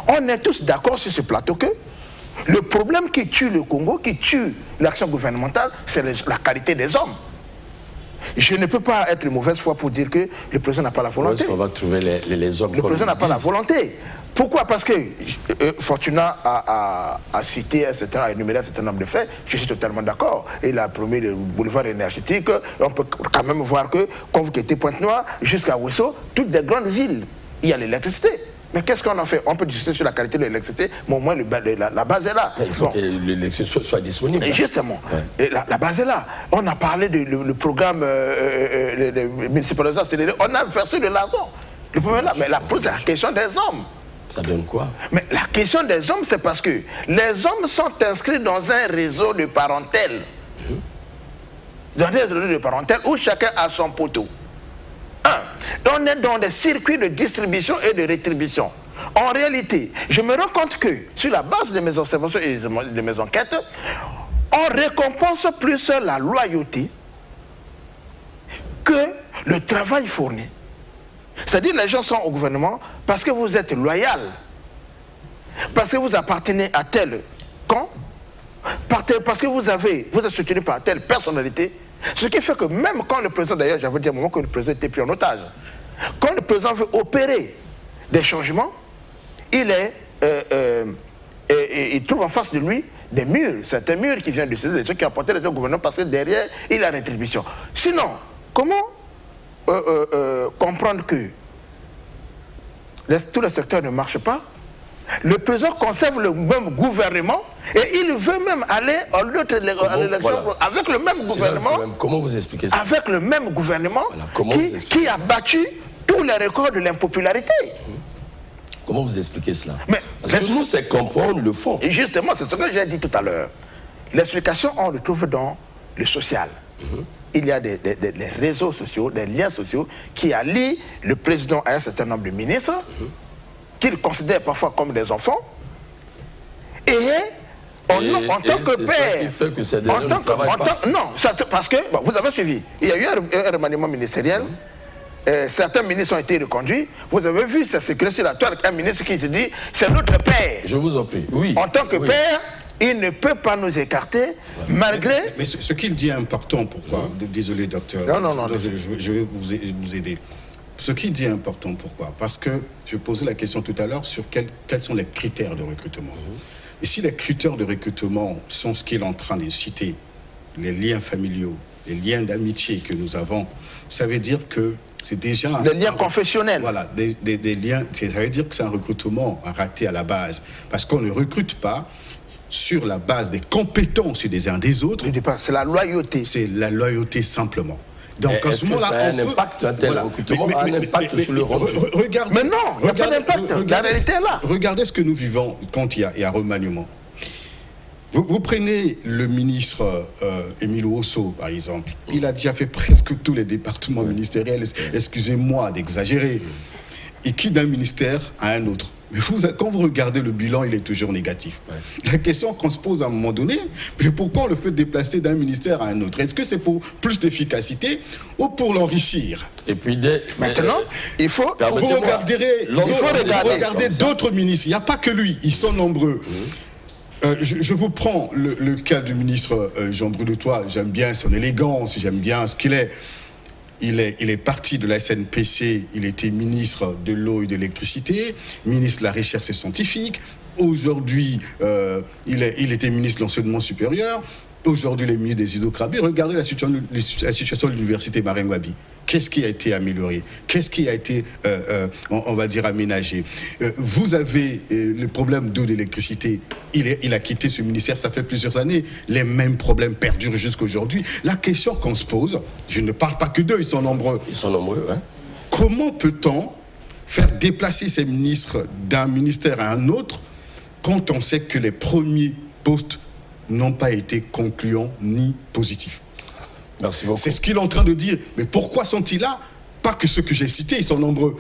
Speaker 4: On est tous d'accord sur ce plateau que le problème qui tue le Congo, qui tue l'action gouvernementale, c'est la qualité des hommes. Je ne peux pas être de mauvaise foi pour dire que le président n'a pas la volonté.
Speaker 1: On va trouver les hommes.
Speaker 4: Le président n'a pas la volonté. Pourquoi? Parce que Fortuna a cité a énuméré un certain nombre de faits. Je suis totalement d'accord. Il a promis le boulevard énergétique. On peut quand même voir que, quand vous quittez Pointe-Noire jusqu'à Ouesso, toutes les grandes villes, il y a l'électricité. Mais qu'est-ce qu'on en fait? On peut discuter sur la qualité de l'électricité, mais au moins la base est là.
Speaker 1: Mais il faut que l'électricité soit disponible.
Speaker 4: Et justement, la base est là. On a parlé du programme de municipalisation accélérée. On a versé de l'argent. Le problème est là. Mais la question des hommes.
Speaker 1: Ça donne quoi? Mais
Speaker 4: la question des hommes, c'est parce que les hommes sont inscrits dans un réseau de parentèle. Dans un réseau de parentèle où chacun a son poteau. On est dans des circuits de distribution et de rétribution. En réalité, je me rends compte que, sur la base de mes observations et de mes enquêtes, on récompense plus la loyauté que le travail fourni. C'est-à-dire les gens sont au gouvernement parce que vous êtes loyal, parce que vous appartenez à tel camp, parce que vous êtes soutenu par telle personnalité. Ce qui fait que même quand le président, d'ailleurs j'avais dit à un moment que le président était pris en otage, quand le président veut opérer des changements, il trouve en face de lui des murs, certains murs qui viennent de ceux qui apportent les gouvernements parce que derrière il a la rétribution. Sinon, comment comprendre que tout le secteur ne marche pas? Le président conserve le même gouvernement et il veut même aller à l'élection avec le même gouvernement.
Speaker 1: Comment vous expliquez ça?
Speaker 4: Avec le même gouvernement qui a battu tous les records de l'impopularité.
Speaker 1: Comment vous expliquez cela? Parce que nous, c'est comprendre le fond.
Speaker 4: Et justement, c'est ce que j'ai dit tout à l'heure. L'explication, on le trouve dans le social. Il y a des réseaux sociaux, des liens sociaux qui allient le président à un certain nombre de ministres, qu'il considère parfois comme des enfants, et en tant que père, non, parce que vous avez suivi, il y a eu un remaniement ministériel, certains ministres ont été reconduits, vous avez vu, ça circulait sur la toile, un ministre qui se dit, c'est notre père.
Speaker 1: Je vous en prie, oui.
Speaker 4: En tant que père, il ne peut pas nous écarter, malgré...
Speaker 3: Mais ce qu'il dit est important, pourquoi? Désolé, docteur.
Speaker 4: Non.
Speaker 3: Je vais vous aider. Ce qu'il dit est important, pourquoi? Parce que je posais la question tout à l'heure sur quels sont les critères de recrutement. Et si les critères de recrutement sont ce qu'il est en train de citer, les liens familiaux, les liens d'amitié que nous avons, ça veut dire que c'est déjà...
Speaker 4: Des liens confessionnels.
Speaker 3: Voilà, des liens, ça veut dire que c'est un recrutement raté à la base. Parce qu'on ne recrute pas sur la base des compétences des uns des autres.
Speaker 4: Je dis pas, c'est la loyauté.
Speaker 3: C'est la loyauté simplement. Donc, en ce moment-là,
Speaker 1: ça a un impact, un tel recrutement a un impact sur le rendu.
Speaker 3: Regardez,
Speaker 4: mais non, il n'y a pas d'impact. La réalité est là.
Speaker 3: Regardez ce que nous vivons quand il y a remaniement. Vous prenez le ministre Émile Osso, par exemple. Il a déjà fait presque tous les départements ministériels, excusez-moi d'exagérer. Il quitte d'un ministère à un autre. Mais quand vous regardez le bilan, il est toujours négatif. Ouais. La question qu'on se pose à un moment donné, mais pourquoi on le fait déplacer d'un ministère à un autre? Est-ce que c'est pour plus d'efficacité ou pour l'enrichir?
Speaker 1: Et puis
Speaker 4: maintenant, il faut
Speaker 3: regarder d'autres ministres. Il n'y a pas que lui, ils sont nombreux. Je vous prends le cas du ministre Jean Bruletois. J'aime bien son élégance, j'aime bien ce qu'il est. Il est parti de la SNPC, il était ministre de l'eau et de l'électricité, ministre de la recherche scientifique. Aujourd'hui, il était ministre de l'enseignement supérieur. Aujourd'hui, il est ministre des hydrocarbures. Regardez la situation de l'université Marine Wabi. Qu'est-ce qui a été amélioré? Qu'est-ce qui a été, on va dire, aménagé? Vous avez le problème d'eau, d'électricité. Il a quitté ce ministère, ça fait plusieurs années. Les mêmes problèmes perdurent jusqu'aujourd'hui. La question qu'on se pose, je ne parle pas que d'eux, ils sont nombreux.
Speaker 1: Ils sont nombreux, hein.
Speaker 3: Comment peut-on faire déplacer ces ministres d'un ministère à un autre quand on sait que les premiers postes n'ont pas été concluants ni positifs?
Speaker 1: Merci beaucoup.
Speaker 3: C'est ce qu'il est en train de dire. Mais pourquoi sont-ils là? Pas que ceux que j'ai cités, ils sont nombreux.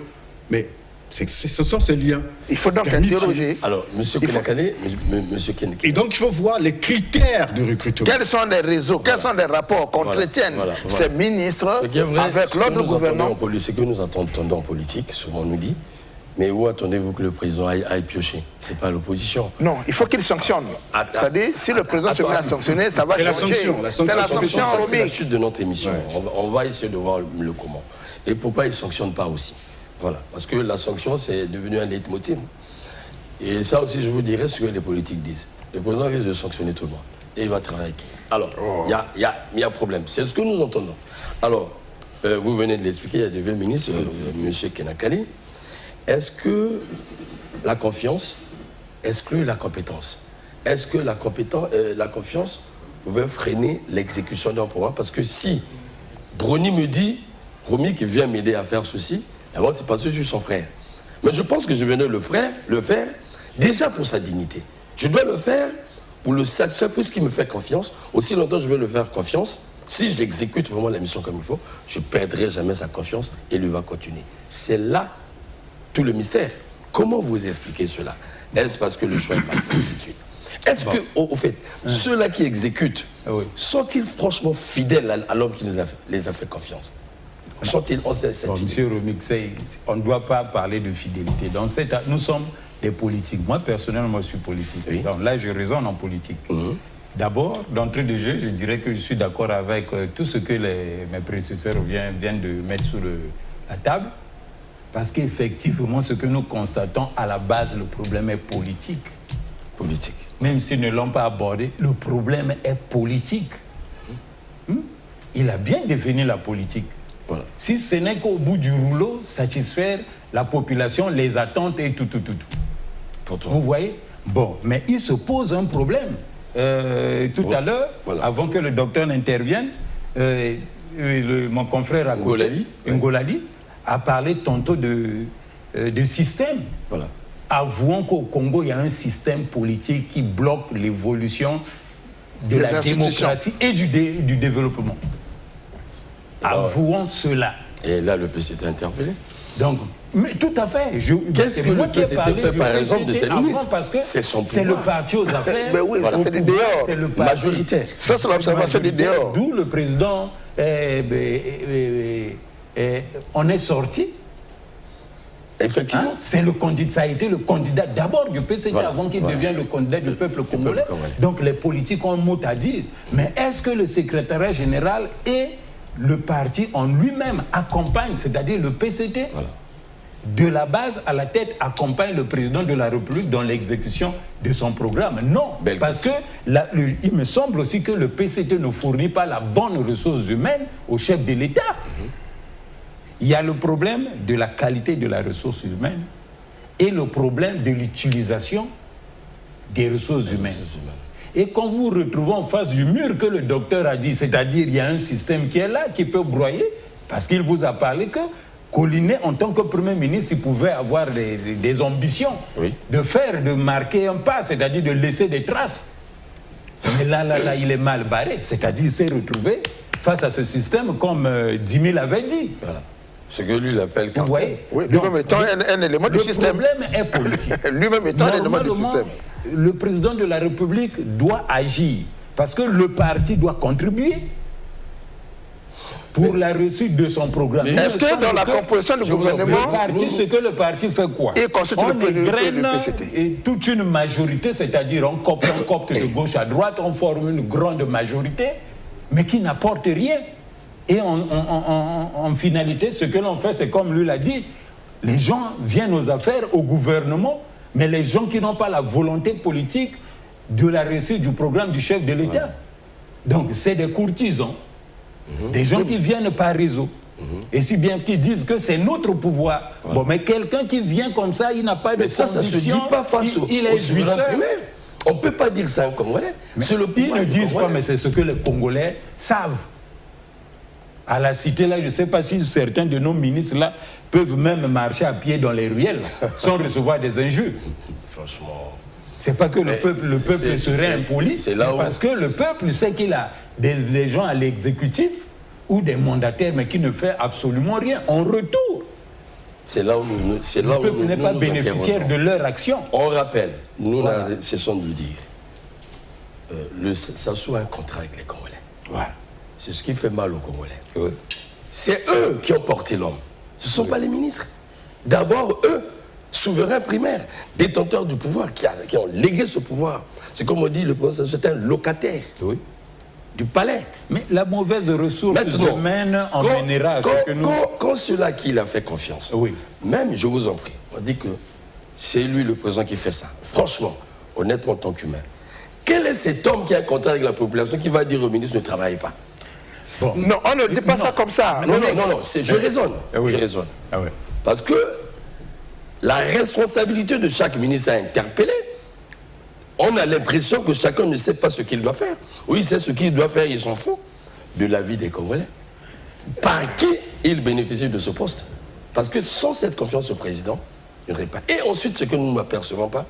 Speaker 3: Mais ce sont ces liens.
Speaker 4: Il faut donc interroger.
Speaker 1: Alors, monsieur Kenakane,
Speaker 3: Et donc, il faut voir les critères de recrutement.
Speaker 4: Quels sont les réseaux, quels sont les rapports qu'entretiennent ces ministres avec l'autre gouvernement?
Speaker 1: Ce que nous entendons en politique, souvent on nous dit, mais où attendez-vous que le président aille piocher? C'est pas l'opposition.
Speaker 4: Non, il faut qu'il sanctionne. C'est-à-dire, si le président se met à sanctionner, ça va changer.
Speaker 3: C'est la sanction.
Speaker 1: C'est la chute de notre émission. Ouais. On va essayer de voir le comment. Et pourquoi il ne sanctionne pas aussi? Voilà. Parce que la sanction, c'est devenu un leitmotiv. Et ça aussi, je vous dirais ce que les politiques disent. Le président risque de sanctionner tout le monde. Et il va travailler avec qui? Alors, il y a problème. C'est ce que nous entendons. Alors, vous venez de l'expliquer, il y a des vieux ministres, M. Kenakane. Est-ce que la confiance exclut la compétence? Est-ce que la confiance pouvait freiner l'exécution d'un programme? Parce que si Brony me dit, Romy qui vient m'aider à faire ceci, d'abord c'est parce que je suis son frère. Mais je pense que je venais le faire déjà pour sa dignité. Je dois le faire pour le satisfaire, puisqu'il me fait confiance. Aussi longtemps je vais le faire confiance. Si j'exécute vraiment la mission comme il faut, je ne perdrai jamais sa confiance et lui va continuer. C'est là tout le mystère. Comment vous expliquez cela? Est-ce parce que le choix n'est pas fait, ainsi de suite? Est-ce que, au fait, ceux-là qui exécutent, sont-ils franchement fidèles à l'homme qui les a fait confiance? Sont-ils
Speaker 2: Monsieur Romixey, on ne doit pas parler de fidélité. Nous sommes des politiques. Moi, personnellement, je suis politique. Oui. Donc là, je raisonne en politique. D'abord, d'entrée de jeu, je dirais que je suis d'accord avec tout ce que mes prédécesseurs viennent de mettre sur la table. Parce qu'effectivement, ce que nous constatons, à la base, le problème est politique.
Speaker 1: Politique.
Speaker 2: Même s'ils ne l'ont pas abordé, le problème est politique. Il a bien défini la politique. Voilà. Si ce n'est qu'au bout du rouleau, satisfaire la population, les attentes et tout. Vous voyez? Bon, mais il se pose un problème. Tout à l'heure, avant que le docteur n'intervienne, mon confrère à côté, Ngolali, a parlé tantôt de système. Voilà. Avouons qu'au Congo, il y a un système politique qui bloque l'évolution de la démocratie et du développement. Alors, avouons cela.
Speaker 1: Et là, le PCT est interpellé.
Speaker 2: Donc, mais tout à fait.
Speaker 1: Qu'est-ce que le PCT fait, par exemple, de ses ministres?
Speaker 2: C'est son pouvoir. C'est le parti aux affaires.
Speaker 4: Mais oui, voilà, c'est du dehors.
Speaker 2: C'est le parti
Speaker 1: majoritaire.
Speaker 4: Ça, c'est l'observation du dehors.
Speaker 2: D'où le président, on est sorti.
Speaker 1: Effectivement.
Speaker 2: Ça a été le candidat d'abord du PCT avant qu'il devienne le candidat du peuple congolais. Donc les politiques ont un mot à dire. Mais est-ce que le secrétariat général et le parti en lui-même accompagnent, c'est-à-dire le PCT, de la base à la tête, accompagne le président de la République dans l'exécution de son programme. Non, parce que il me semble aussi que le PCT ne fournit pas la bonne ressource humaine au chef de l'État. Il y a le problème de la qualité de la ressource humaine et le problème de l'utilisation des ressources humaines. Et quand vous vous retrouvez en face du mur que le docteur a dit, c'est-à-dire il y a un système qui est là, qui peut broyer, parce qu'il vous a parlé que Collinet, en tant que Premier ministre, il pouvait avoir des ambitions de marquer un pas, c'est-à-dire de laisser des traces. Mais là, il est mal barré, c'est-à-dire il s'est retrouvé face à ce système comme 10 000 avait dit.
Speaker 1: Voilà. Ce que lui l'appelle cartel.
Speaker 4: Oui, lui-même étant un élément du système.
Speaker 2: Le problème est politique.
Speaker 4: Lui-même étant un élément du système.
Speaker 2: Le président de la République doit agir parce que le parti doit contribuer pour la réussite de son programme.
Speaker 4: Est-ce que dans la composition du gouvernement...
Speaker 2: Ce que le parti fait quoi? On égrène toute une majorité, c'est-à-dire on copte de gauche à droite, on forme une grande majorité, mais qui n'apporte rien. Et en finalité, ce que l'on fait, c'est comme lui l'a dit, les gens viennent aux affaires, au gouvernement, mais les gens qui n'ont pas la volonté politique de la réussite du programme du chef de l'État. Donc c'est des courtisans, des gens qui viennent par réseau. Et si bien qu'ils disent que c'est notre pouvoir. Bon, mais quelqu'un qui vient comme ça, il n'a pas de conviction.
Speaker 1: Ça se dit pas face au souverain primaire. On ne peut pas dire ça à un Congolais.
Speaker 2: Ils ne disent pas, mais c'est ce que les Congolais savent. À la cité, là, je ne sais pas si certains de nos ministres, là, peuvent même marcher à pied dans les ruelles sans recevoir des injures.
Speaker 1: Franchement...
Speaker 2: C'est pas que le peuple serait impoli, parce que le peuple sait qu'il a des gens à l'exécutif ou des mandataires, mais qui ne fait absolument rien. En retour,
Speaker 1: c'est là où
Speaker 2: le peuple n'est pas bénéficiaire de leur action.
Speaker 1: On rappelle, nous cessons de le dire, ça soit un contrat avec les Congolais.
Speaker 2: Voilà.
Speaker 1: C'est ce qui fait mal aux Congolais. C'est eux qui ont porté l'homme. Ce ne sont pas les ministres. D'abord, eux, souverains primaires, détenteurs du pouvoir, qui ont légué ce pouvoir. C'est comme on dit, le président, c'est un locataire du palais.
Speaker 2: Mais la mauvaise ressource humaine emmènera à ce que nous...
Speaker 1: Quand ceux-là qui l'a fait confiance, même, je vous en prie, on dit que c'est lui le président qui fait ça. Franchement, honnêtement, en tant qu'humain, quel est cet homme qui a un contrat avec la population qui va dire au ministre ne travaille pas?
Speaker 4: Bon. Non, on ne dit pas ça comme ça.
Speaker 1: Non, je raisonne. Je raisonne. Parce que la responsabilité de chaque ministre à interpeller, on a l'impression que chacun ne sait pas ce qu'il doit faire. Oui, il sait ce qu'il doit faire, il s'en fout de la vie des Congolais. Par qui il bénéficie de ce poste? Parce que sans cette confiance au président, il n'y aurait pas. Et ensuite, ce que nous n'apercevons pas,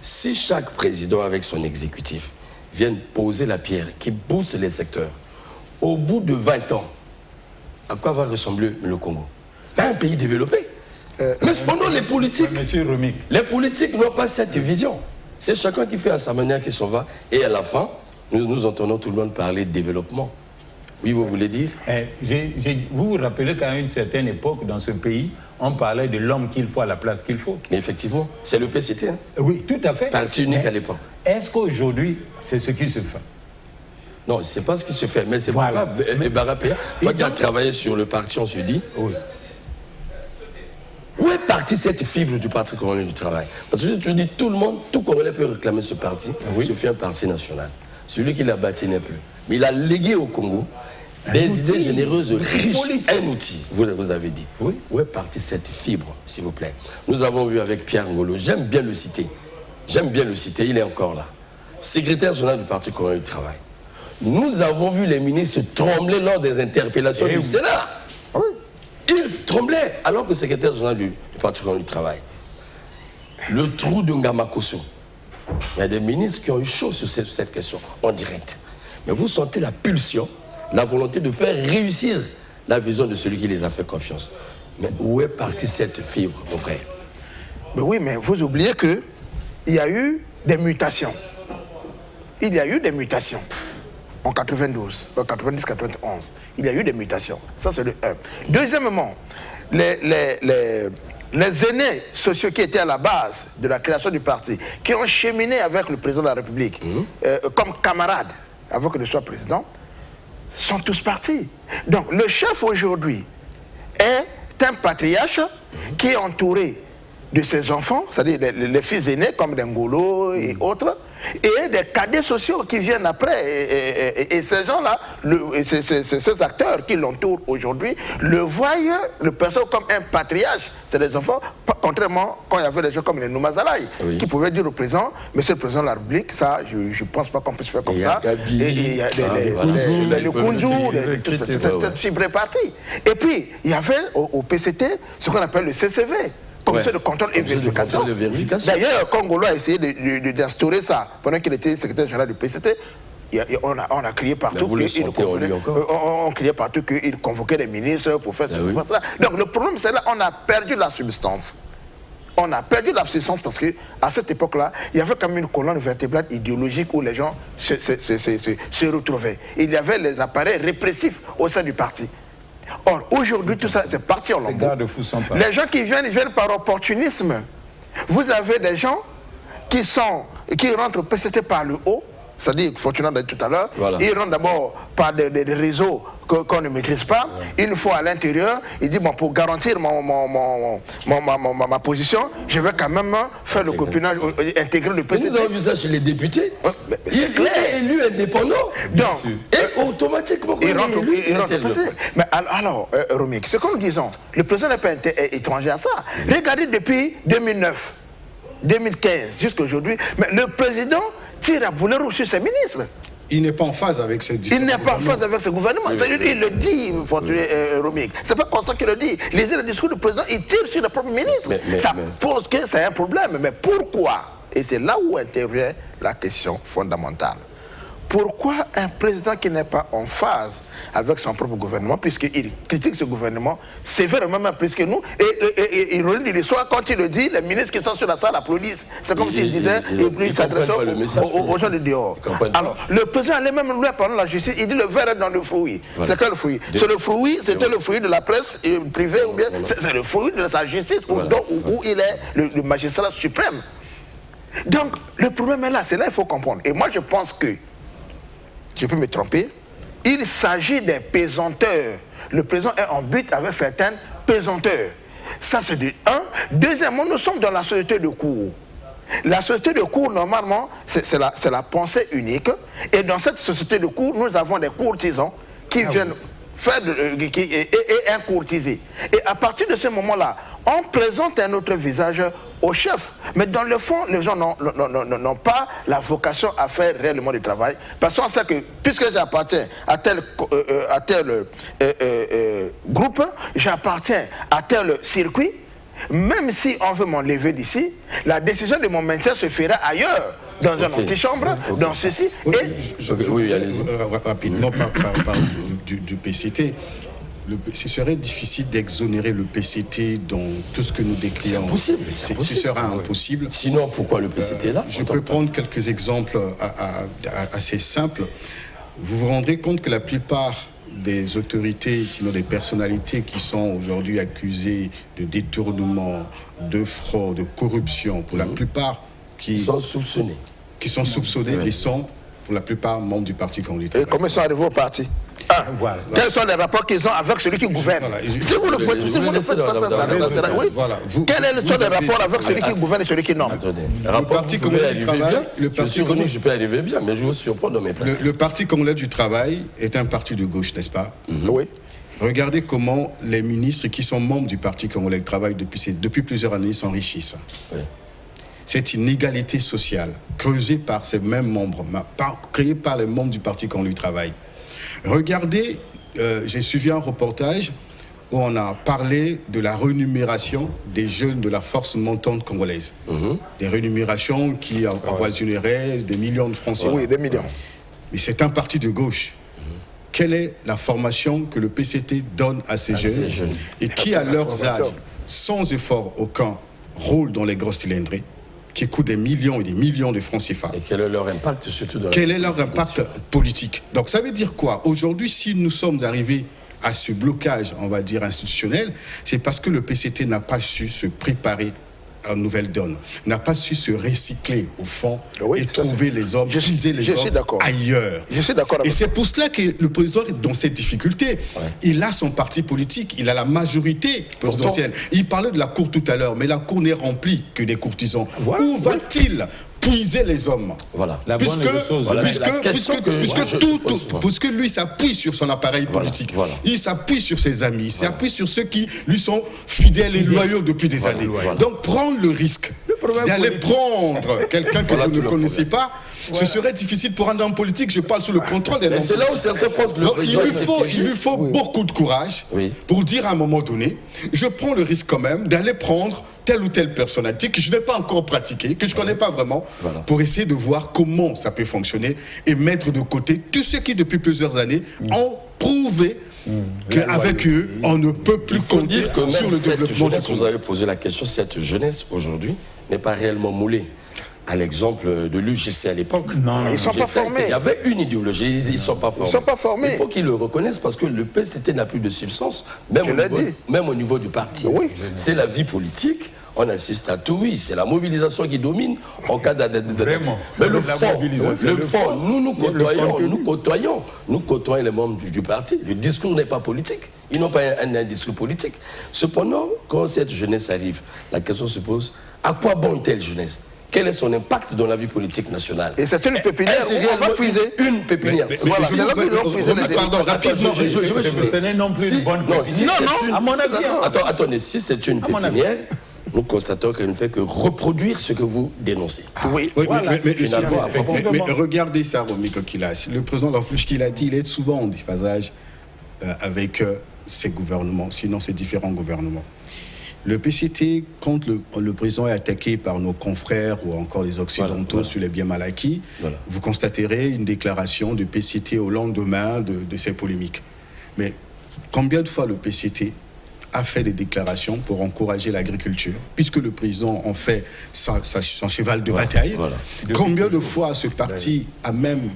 Speaker 1: si chaque président avec son exécutif vient poser la pierre, qui booste les secteurs, au bout de 20 ans, à quoi va ressembler le Congo? Un pays développé. Mais cependant, les politiques n'ont pas cette vision. C'est chacun qui fait à sa manière qui s'en va. Et à la fin, nous entendons tout le monde parler de développement. Oui, vous voulez dire?
Speaker 2: Vous vous rappelez qu'à une certaine époque, dans ce pays, on parlait de l'homme qu'il faut à la place qu'il faut.
Speaker 1: Mais effectivement, c'est le PCT. Hein?
Speaker 2: Oui, tout à fait.
Speaker 1: Parti unique à l'époque.
Speaker 2: Est-ce qu'aujourd'hui, c'est ce qui se fait?
Speaker 1: Non, c'est pas ce qui se fait, mais c'est pourquoi Barapéa, toi qui as travaillé sur le parti, on se dit, où est partie cette fibre du Parti congolais du travail? Parce que je dis, tout le monde, tout Congolais peut réclamer ce parti, ce fait un parti national. Celui qui l'a bâti n'est plus. Mais il a légué au Congo des idées généreuses, riches, un outil, vous avez dit. Où est partie cette fibre, s'il vous plaît? Nous avons vu avec Pierre Ngolo, j'aime bien le citer, il est encore là. Secrétaire général du Parti congolais du travail. Nous avons vu les ministres trembler lors des interpellations du Sénat. Ils tremblaient, alors que le secrétaire général du Parti congolais du travail. Le trou de Ngamakoso. Il y a des ministres qui ont eu chaud sur cette question, en direct. Mais vous sentez la pulsion, la volonté de faire réussir la vision de celui qui les a fait confiance. Mais où est partie cette fibre, mon frère?
Speaker 4: Mais oui, mais vous oubliez qu'il y a eu des mutations. Il y a eu des mutations. En 92, en 90-91, il y a eu des mutations. Ça, c'est le 1. Deuxièmement, les aînés sociaux qui étaient à la base de la création du parti, qui ont cheminé avec le président de la République, comme camarades, avant qu'il ne soit président, sont tous partis. Donc, le chef aujourd'hui est un patriarche qui est entouré de ses enfants, c'est-à-dire les fils aînés comme Ngolo et autres, et des cadets sociaux qui viennent après. Et ces gens-là, ces acteurs qui l'entourent aujourd'hui, le voient, le perçoivent comme un patriarche. C'est des enfants, contrairement quand il y avait des gens comme les Noumazalaï, qui pouvaient dire au président, Monsieur le Président de la République, ça, je ne pense pas qu'on puisse faire comme ça. Il y a le Koundjou, tout type réparti. Et puis, il y avait au PCT ce qu'on appelle le CCV. Commission de contrôle et vérification. D'ailleurs, quand Ngolo a essayé d'instaurer ça, pendant qu'il était secrétaire général du PCT, on a crié partout qu'il convoquait les ministres pour faire ça. Donc le problème, c'est là, on a perdu la substance. On a perdu la substance parce qu'à cette époque-là, il y avait quand même une colonne vertébrale idéologique où les gens se retrouvaient. Il y avait les appareils répressifs au sein du parti. Or, aujourd'hui, tout ça, c'est parti en lambeaux. Les gens qui viennent, ils viennent par opportunisme. Vous avez des gens qui rentrent au PCT par le haut, c'est-à-dire, Fortunat dit tout à l'heure, ils rentrent d'abord par des réseaux qu'on ne maîtrise pas. Une fois à l'intérieur, il dit, bon, pour garantir ma position, je vais quand même faire le copinage, intégrer le PCT.
Speaker 1: Nous avons vu ça chez les députés. Il est élu indépendant. Donc, et automatiquement,
Speaker 4: il rentre au PCT. Mais alors, Romik, ce que nous disons, le président n'est pas étranger à ça. Regardez depuis 2009, 2015, jusqu'à aujourd'hui, mais le président tire à boulet rouge sur ses ministres.
Speaker 3: Il n'est pas en phase avec ce gouvernement.
Speaker 4: Il n'est pas en phase avec ce gouvernement. Il le dit, Romik. C'est pas comme ça qu'il le dit. Lisez le discours du président, il tire sur le propre ministre. Ça pose que c'est un problème. Mais pourquoi? Et c'est là où intervient la question fondamentale. Pourquoi un président qui n'est pas en phase avec son propre gouvernement, puisqu'il critique ce gouvernement sévèrement même plus que nous, et ironie de l'histoire, quand il le dit, les ministres qui sont sur la salle applaudissent. C'est comme s'il disait, il s'adressait aux gens de dehors. Alors, le président lui-même, pendant la justice, il dit le verre est dans le fruit. C'est quel fruit? C'est le fruit, c'était le fruit de la presse privée, ou bien c'est le fruit de sa justice, où il est le magistrat suprême. Donc, le problème est là, c'est là qu'il faut comprendre. Et moi, je pense que, je peux me tromper, il s'agit des pesanteurs. Le président est en but avec certaines pesanteurs. Ça, c'est de un. Deuxièmement, nous sommes dans la société de cours. La société de cours, normalement, c'est la pensée unique. Et dans cette société de cours, nous avons des courtisans qui viennent faire et un courtisé. Et à partir de ce moment-là, on présente un autre visage au chef. Mais dans le fond, les gens n'ont pas la vocation à faire réellement du travail. Parce qu'on sait que, puisque j'appartiens à tel groupe, j'appartiens à tel circuit, même si on veut m'enlever d'ici, la décision de mon maintien se fera ailleurs. Dans une antichambre, dans ceci.
Speaker 1: Oui, allez-y.
Speaker 3: Rapidement, du PCT. Ce serait difficile d'exonérer le PCT dans tout ce que nous décrivons.
Speaker 1: C'est impossible.
Speaker 3: Ce sera impossible.
Speaker 1: Sinon, pourquoi le PCT est là?
Speaker 3: Je peux prendre quelques exemples assez simples. Vous vous rendrez compte que la plupart des autorités, sinon des personnalités qui sont aujourd'hui accusées de détournement, de fraude, de corruption, pour la plupart, qui
Speaker 1: sont soupçonnés.
Speaker 3: Mais sont, pour la plupart, membres du Parti Congrès du Travail.
Speaker 4: Et comment ils sont arrivés au parti? Voilà. Quels sont les rapports qu'ils ont avec celui qui gouverne? Si vous le faites, quels sont les rapports avec celui qui gouverne et celui qui nomme?
Speaker 3: Le Parti Congolais du Travail...
Speaker 1: Je peux arriver bien, mais je vous surprends dans mes pratiques.
Speaker 3: Le Parti Congolais du Travail est un parti de gauche, n'est-ce pas?
Speaker 4: Oui.
Speaker 3: Regardez comment les ministres qui sont membres du Parti Congolais du Travail depuis plusieurs années s'enrichissent. Oui. Cette inégalité sociale creusée par ces mêmes membres, créée par les membres du Parti Congolais du Travail. Regardez, j'ai suivi un reportage où on a parlé de la rémunération des jeunes de la force montante congolaise. Des rémunérations qui avoisineraient des millions de francs CFA.
Speaker 4: Oui, des millions.
Speaker 3: Mais c'est un parti de gauche. Quelle est la formation que le PCT donne à ces jeunes et qui, à leurs âges, sans effort aucun, roulent dans les grosses cylindrées, qui coûtent des millions et des millions de francs CFA.
Speaker 1: Et quel est leur impact surtout dans
Speaker 3: Quel est leur impact politique? Donc ça veut dire quoi? Aujourd'hui, si nous sommes arrivés à ce blocage, on va dire, institutionnel, c'est parce que le PCT n'a pas su se préparer nouvelle donne, n'a pas su se recycler au fond
Speaker 4: oui,
Speaker 3: et trouver les hommes, puiser les hommes ailleurs.
Speaker 4: Je suis d'accord.
Speaker 3: Et c'est pour cela que le président est dans cette difficulté. Il a son parti politique, il a la majorité présidentielle. Il parlait de la cour tout à l'heure, mais la cour n'est remplie que des courtisans. Voilà. Où va-t-il puiser les hommes?
Speaker 1: Voilà.
Speaker 3: Puisque lui s'appuie sur son appareil politique, il s'appuie sur ses amis, il s'appuie sur ceux qui lui sont fidèles et loyaux depuis des années. Donc prendre le risque d'aller prendre quelqu'un que vous ne connaissez pas, ce serait difficile pour un homme politique. Je parle sous le contrôle des hommes.
Speaker 1: C'est là où certains pensent que le président
Speaker 3: il lui faut beaucoup de courage pour dire à un moment donné, je prends le risque quand même d'aller prendre telle ou telle personnalité que je n'ai pas encore pratiquée, que je ne connais pas vraiment, pour essayer de voir comment ça peut fonctionner et mettre de côté tous ceux qui, depuis plusieurs années, ont prouvé qu'avec eux, on ne peut plus compter sur le développement du Congo.
Speaker 1: Vous avez posé la question, cette jeunesse aujourd'hui n'est pas réellement moulée. À l'exemple de l'UGC à l'époque.
Speaker 4: Non, ils ne sont pas formés.
Speaker 1: Il y avait une idéologie, ils ne sont pas formés.
Speaker 4: Ils ne sont pas formés.
Speaker 1: Il faut qu'ils le reconnaissent parce que le PCT n'a plus de substance, même au niveau du parti.
Speaker 4: Oui.
Speaker 1: C'est la vie politique. On assiste à tout, oui, c'est la mobilisation qui domine en cas
Speaker 2: Vraiment.
Speaker 1: Mais le fond, nous côtoyons les membres du parti. Le discours n'est pas politique. Ils n'ont pas un discours politique. Cependant, quand cette jeunesse arrive, la question se pose, à quoi bon une telle jeunesse? Quel est son impact dans la vie politique nationale?
Speaker 4: Et c'est une pépinière où on va puiser.
Speaker 1: Une pépinière.
Speaker 4: Voilà, c'est là que nous allons puiser les
Speaker 3: Pardon, rapidement.
Speaker 2: Ce n'est non plus une bonne pépinière.
Speaker 1: Non,
Speaker 2: à mon avis.
Speaker 1: Attendez, si c'est une pépinière, nous constatons qu'elle ne fait que reproduire ce que vous dénoncez.
Speaker 3: Oui, mais regardez ça, Romy Kokilas. Le président Laflouche, qu'il a dit, il est souvent en déphasage avec ses gouvernements, sinon ses différents gouvernements. Le PCT, quand le président est attaqué par nos confrères ou encore les Occidentaux sur les biens mal acquis, vous constaterez une déclaration du PCT au lendemain de ces polémiques. Mais combien de fois le PCT a fait des déclarations pour encourager l'agriculture, puisque le président en fait son cheval de bataille? Combien de fois ce parti a même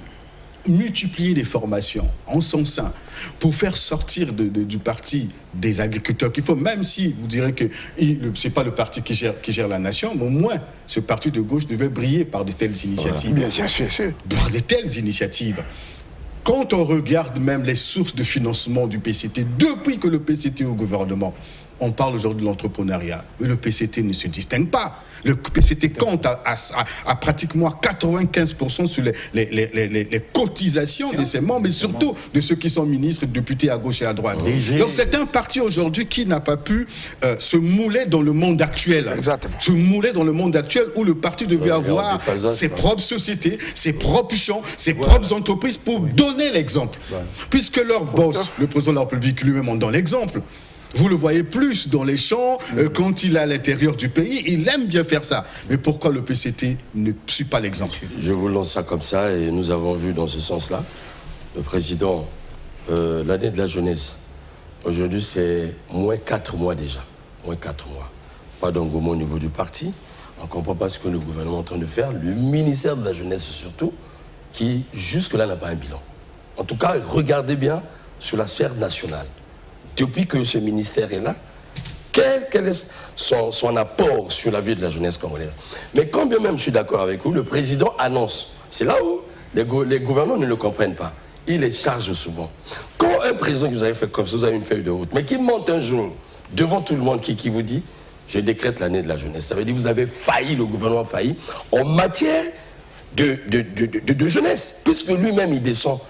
Speaker 3: multiplié les formations en son sein pour faire sortir du parti des agriculteurs qu'il faut, même si vous direz que ce n'est pas le parti qui gère la nation, mais au moins ce parti de gauche devait briller par de telles initiatives.
Speaker 4: Bien sûr.
Speaker 3: Par de telles initiatives. Quand on regarde même les sources de financement du PCT, depuis que le PCT est au gouvernement, on parle aujourd'hui de l'entrepreneuriat, mais le PCT ne se distingue pas. Le PCT compte à pratiquement 95% sur les cotisations de ses membres, mais surtout de ceux qui sont ministres, députés à gauche et à droite. Donc c'est un parti aujourd'hui qui n'a pas pu se mouler dans le monde actuel.
Speaker 4: Exactement.
Speaker 3: Se mouler dans le monde actuel où le parti devait avoir ses propres sociétés, ses propres champs, ses propres entreprises pour donner l'exemple. Puisque leur boss, le président de la République lui-même en donne l'exemple. Vous le voyez plus dans les champs, quand il est à l'intérieur du pays, il aime bien faire ça. Mais pourquoi le PCT ne suit pas l'exemple?
Speaker 1: Je vous lance ça comme ça, et nous avons vu dans ce sens-là, le président, l'année de la jeunesse, aujourd'hui c'est moins 4 mois déjà, moins 4 mois. Pas d'engouement au niveau du parti, on ne comprend pas ce que le gouvernement est en train de faire, le ministère de la jeunesse surtout, qui jusque-là n'a pas un bilan. En tout cas, regardez bien sur la sphère nationale. Depuis que ce ministère est là, quel est son apport sur la vie de la jeunesse congolaise? Mais quand bien même je suis d'accord avec vous, le président annonce. C'est là où les gouvernants ne le comprennent pas. Il les charge souvent. Quand un président qui vous avez fait comme ça, vous avez une feuille de route, mais qui monte un jour devant tout le monde, qui vous dit « Je décrète l'année de la jeunesse », ça veut dire que vous avez failli, le gouvernement a failli, en matière de jeunesse, puisque lui-même il descend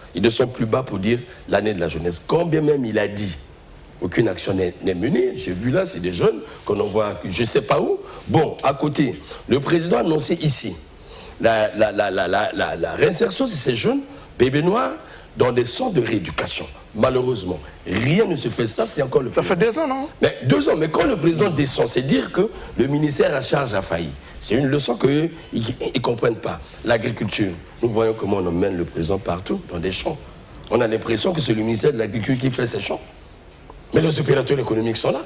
Speaker 1: plus bas pour dire l'année de la jeunesse. Quand bien même il a dit aucune action n'est menée. J'ai vu là, c'est des jeunes qu'on envoie, je ne sais pas où. Bon, à côté, le président a annoncé ici la réinsertion de ces jeunes, bébés noirs, dans des centres de rééducation. Malheureusement, rien ne se fait. Ça, c'est encore le président.
Speaker 4: Ça fait 2 ans, non?
Speaker 1: Mais 2 ans, mais quand le président descend, c'est dire que le ministère à charge a failli. C'est une leçon qu'ils ne comprennent pas. L'agriculture, nous voyons comment on emmène le président partout, dans des champs. On a l'impression que c'est le ministère de l'Agriculture qui fait ces champs. Mais les opérateurs économiques sont là.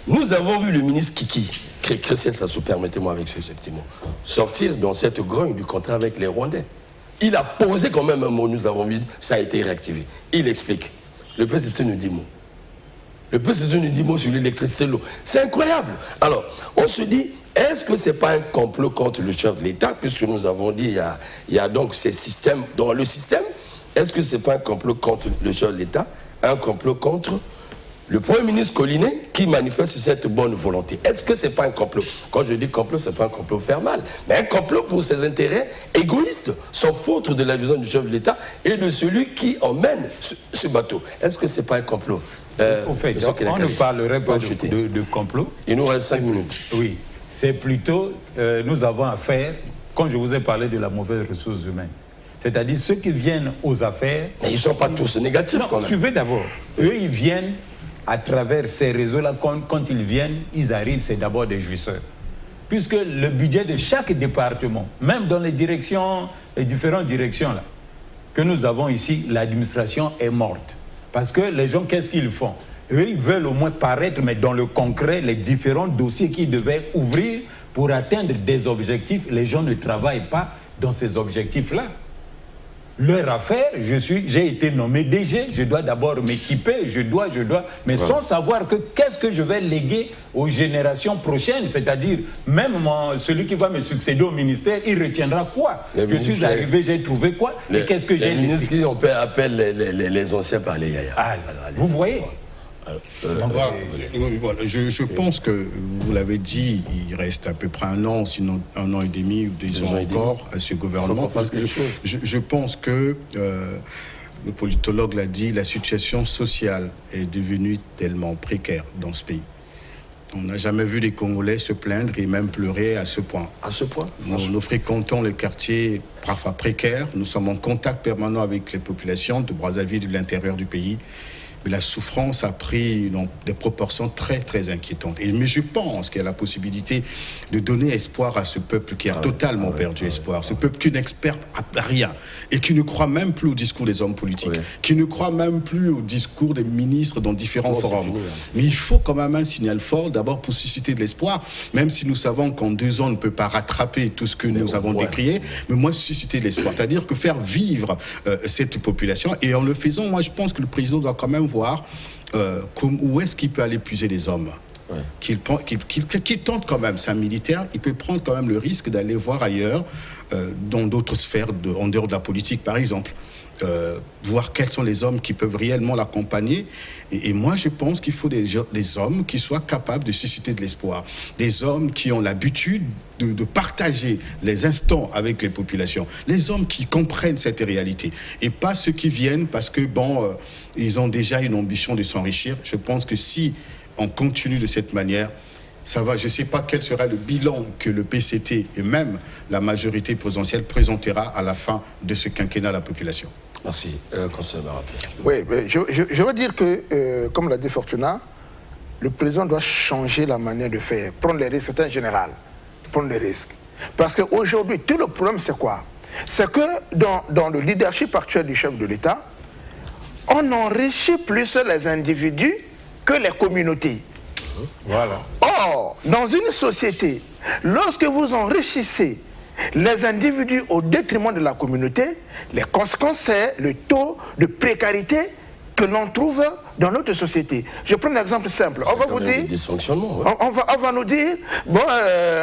Speaker 1: Nous avons vu le ministre Kiki, Christian Sassou, permettez-moi avec ce petit mot, sortir dans cette grogne du contrat avec les Rwandais. Il a posé quand même un mot, nous avons vu, ça a été réactivé. Il explique. Le président nous dit mot. Le président nous dit mot sur l'électricité, l'eau. C'est incroyable. Alors, on se dit, est-ce que ce n'est pas un complot contre le chef de l'État, puisque nous avons dit il y a donc ces systèmes dans le système. Est-ce que ce n'est pas un complot contre le chef de l'État, un complot contre le Premier ministre Collinet qui manifeste cette bonne volonté? Est-ce que ce n'est pas un complot? Quand je dis complot, ce n'est pas un complot faire mal, mais un complot pour ses intérêts égoïstes, sauf autre de la vision du chef de l'État et de celui qui emmène ce bateau. Est-ce que ce n'est pas un complot?
Speaker 2: Au fait, on ne parlerait pas de complot.
Speaker 1: Il nous reste 5 minutes.
Speaker 2: Oui, c'est plutôt, nous avons affaire, quand je vous ai parlé de la mauvaise ressource humaine, c'est-à-dire ceux qui viennent aux affaires...
Speaker 1: Mais ils ne sont pas tous négatifs quand même.
Speaker 2: Suivez d'abord. Eux, ils viennent à travers ces réseaux-là. Quand ils viennent, ils arrivent, c'est d'abord des jouisseurs. Puisque le budget de chaque département, même dans les différentes directions là, que nous avons ici, l'administration est morte. Parce que les gens, qu'est-ce qu'ils font? Eux, ils veulent au moins paraître, mais dans le concret, les différents dossiers qu'ils devaient ouvrir pour atteindre des objectifs, les gens ne travaillent pas dans ces objectifs-là. Leur affaire, j'ai été nommé DG, je dois d'abord m'équiper, je dois, mais sans savoir qu'est-ce que je vais léguer aux générations prochaines, c'est-à-dire même celui qui va me succéder au ministère, il retiendra quoi? Je suis arrivé, j'ai trouvé quoi? Et qu'est-ce que j'ai laissé?
Speaker 1: Les ministres qui appellent les anciens par les yaya.
Speaker 2: Vous voyez?
Speaker 3: Je pense que, vous l'avez dit, il reste à peu près un an, sinon un an et demi ou 2 ans encore à ce gouvernement. Je pense que, le politologue l'a dit, la situation sociale est devenue tellement précaire dans ce pays. On n'a jamais vu des Congolais se plaindre et même pleurer à ce point.
Speaker 1: À ce point?
Speaker 3: Nous fréquentons les quartiers parfois précaires, nous sommes en contact permanent avec les populations de Brazzaville et de l'intérieur du pays. Mais la souffrance a pris des proportions très, très inquiétantes. Mais je pense qu'il y a la possibilité de donner espoir à ce peuple qui a totalement perdu espoir. Ce peuple qui n'espère à rien et qui ne croit même plus au discours des hommes politiques, qui ne croit même plus au discours des ministres dans différents forums. Mais il faut quand même un signal fort, d'abord pour susciter de l'espoir, même si nous savons qu'en 2 ans, on ne peut pas rattraper tout ce que nous avons décrié, mais moi, susciter de l'espoir. C'est-à-dire que faire vivre cette population. Et en le faisant, moi, je pense que le président doit quand même voir où est-ce qu'il peut aller puiser les hommes. Qu'il tente quand même, c'est un militaire, il peut prendre quand même le risque d'aller voir ailleurs, dans d'autres sphères, en dehors de la politique par exemple, voir quels sont les hommes qui peuvent réellement l'accompagner. Et moi je pense qu'il faut des hommes qui soient capables de susciter de l'espoir, des hommes qui ont l'habitude de partager les instants avec les populations, les hommes qui comprennent cette réalité, et pas ceux qui viennent parce que ils ont déjà une ambition de s'enrichir. Je pense que si on continue de cette manière, ça va. Je ne sais pas quel sera le bilan que le PCT et même la majorité présidentielle présentera à la fin de ce quinquennat à la population.
Speaker 1: Merci. Conseil Marape.
Speaker 4: Oui, je veux dire que, comme l'a dit Fortuna, le président doit changer la manière de faire, prendre les risques, c'est un général, prendre les risques. Parce qu'aujourd'hui, tout le problème, c'est quoi? C'est que dans le leadership actuel du chef de l'État, on enrichit plus les individus que les communautés.
Speaker 2: Voilà.
Speaker 4: Or, dans une société, lorsque vous enrichissez les individus au détriment de la communauté, les conséquences, c'est le taux de précarité que l'on trouve dans notre société. Je prends un exemple simple. On va vous dire, on va nous dire,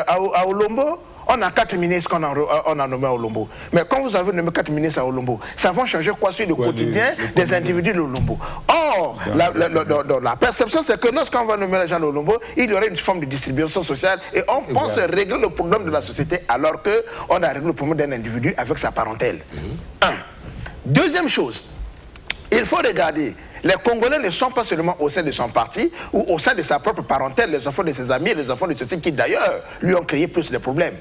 Speaker 4: à Olombo, on a 4 ministres qu'on a nommés à Olombo. Mais quand vous avez nommé 4 ministres à Olombo, ça va changer quoi sur le quotidien des individus de Olombo? Or, la perception, c'est que lorsqu'on va nommer les gens de Olombo, il y aurait une forme de distribution sociale et on pense régler le problème de la société alors qu'on a réglé le problème d'un individu avec sa parentèle. Deuxième chose, il faut regarder. Les Congolais ne sont pas seulement au sein de son parti ou au sein de sa propre parentèle, les enfants de ses amis, les enfants de ceux qui d'ailleurs lui ont créé plus de problèmes.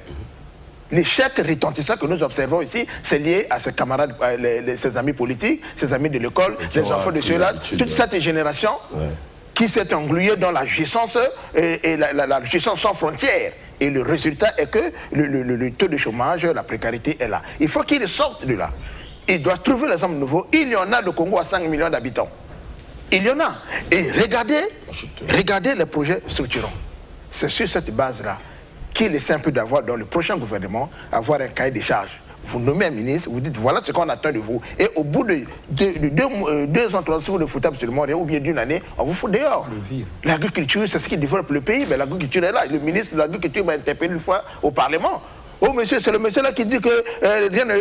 Speaker 4: L'échec retentissant que nous observons ici, c'est lié à ses camarades, ses amis politiques, ses amis de l'école, les enfants de ceux-là, toute cette génération qui s'est engluée dans la jouissance et la jouissance sans frontières. Et le résultat est que le taux de chômage, la précarité est là. Il faut qu'ils sortent de là. Ils doivent trouver les hommes nouveaux. Il y en a de Congo à 5 millions d'habitants. Il y en a. Et regardez les projets structurants. C'est sur cette base-là qu'il essaie un peu d'avoir dans le prochain gouvernement, avoir un cahier des charges vous nommez un ministre, vous dites voilà ce qu'on attend de vous. Et au bout de 2 ans, 3 ans, si vous ne foutez absolument rien, ou bien d'une année, on vous fout dehors. L'agriculture, c'est ce qui développe le pays, mais l'agriculture est là. Le ministre de l'Agriculture m'a interpellé une fois au Parlement. Oh monsieur, c'est le monsieur là qui dit que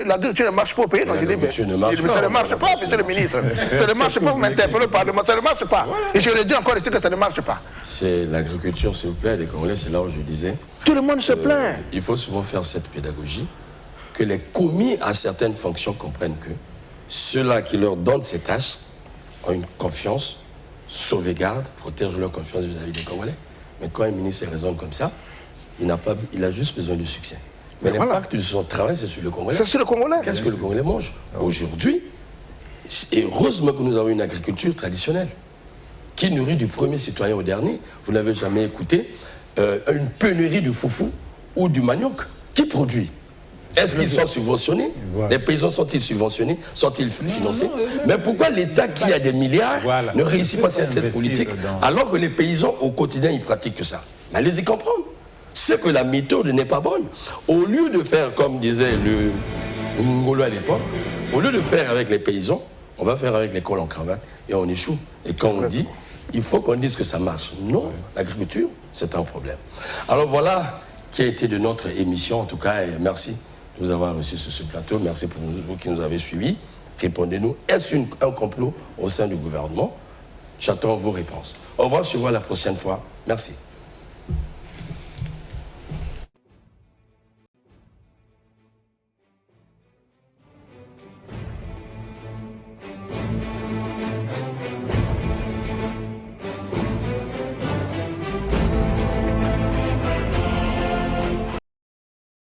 Speaker 4: l'agriculture ne marche pas au pays.
Speaker 1: L'agriculture ne marche pas.
Speaker 4: Ça ne marche pas, monsieur le ministre. Ça ne marche pas, vous m'interpellez au Parlement, ça ne marche pas. Et je le dis encore ici que ça ne marche pas.
Speaker 1: C'est l'agriculture, s'il vous plaît, les Congolais, c'est là où je disais.
Speaker 4: Tout le monde se plaint.
Speaker 1: Il faut souvent faire cette pédagogie, que les commis à certaines fonctions comprennent que ceux-là qui leur donnent ces tâches ont une confiance, sauvegarde, protègent leur confiance vis-à-vis des Congolais. Mais quand un ministre raisonne comme ça, il a juste besoin du succès. Mais l'impact de son travail, c'est sur le Congolais.
Speaker 4: C'est sur le Congolais.
Speaker 1: Qu'est-ce que le Congolais mange aujourd'hui? Et heureusement que nous avons une agriculture traditionnelle qui nourrit du premier citoyen au dernier. Vous n'avez jamais écouté une pénurie de foufou ou du manioc. Qui produit? Est-ce qu'ils sont subventionnés? Les paysans sont-ils subventionnés? Sont-ils financés? Mais pourquoi l'État qui a des milliards ne réussit pas cette politique alors que les paysans au quotidien ils pratiquent que ça? Allez-y comprendre. C'est que la méthode n'est pas bonne. Au lieu de faire comme disait le Ngolo à l'époque, au lieu de faire avec les paysans, on va faire avec les cols en cravate et on échoue. Et quand on dit, il faut qu'on dise que ça marche. Non, l'agriculture, c'est un problème. Alors voilà qui a été de notre émission. En tout cas, et merci de nous avoir reçus sur ce plateau. Merci pour vous qui nous avez suivis. Répondez-nous. Est-ce un complot au sein du gouvernement? J'attends vos réponses. Au revoir, je vous vois la prochaine fois. Merci.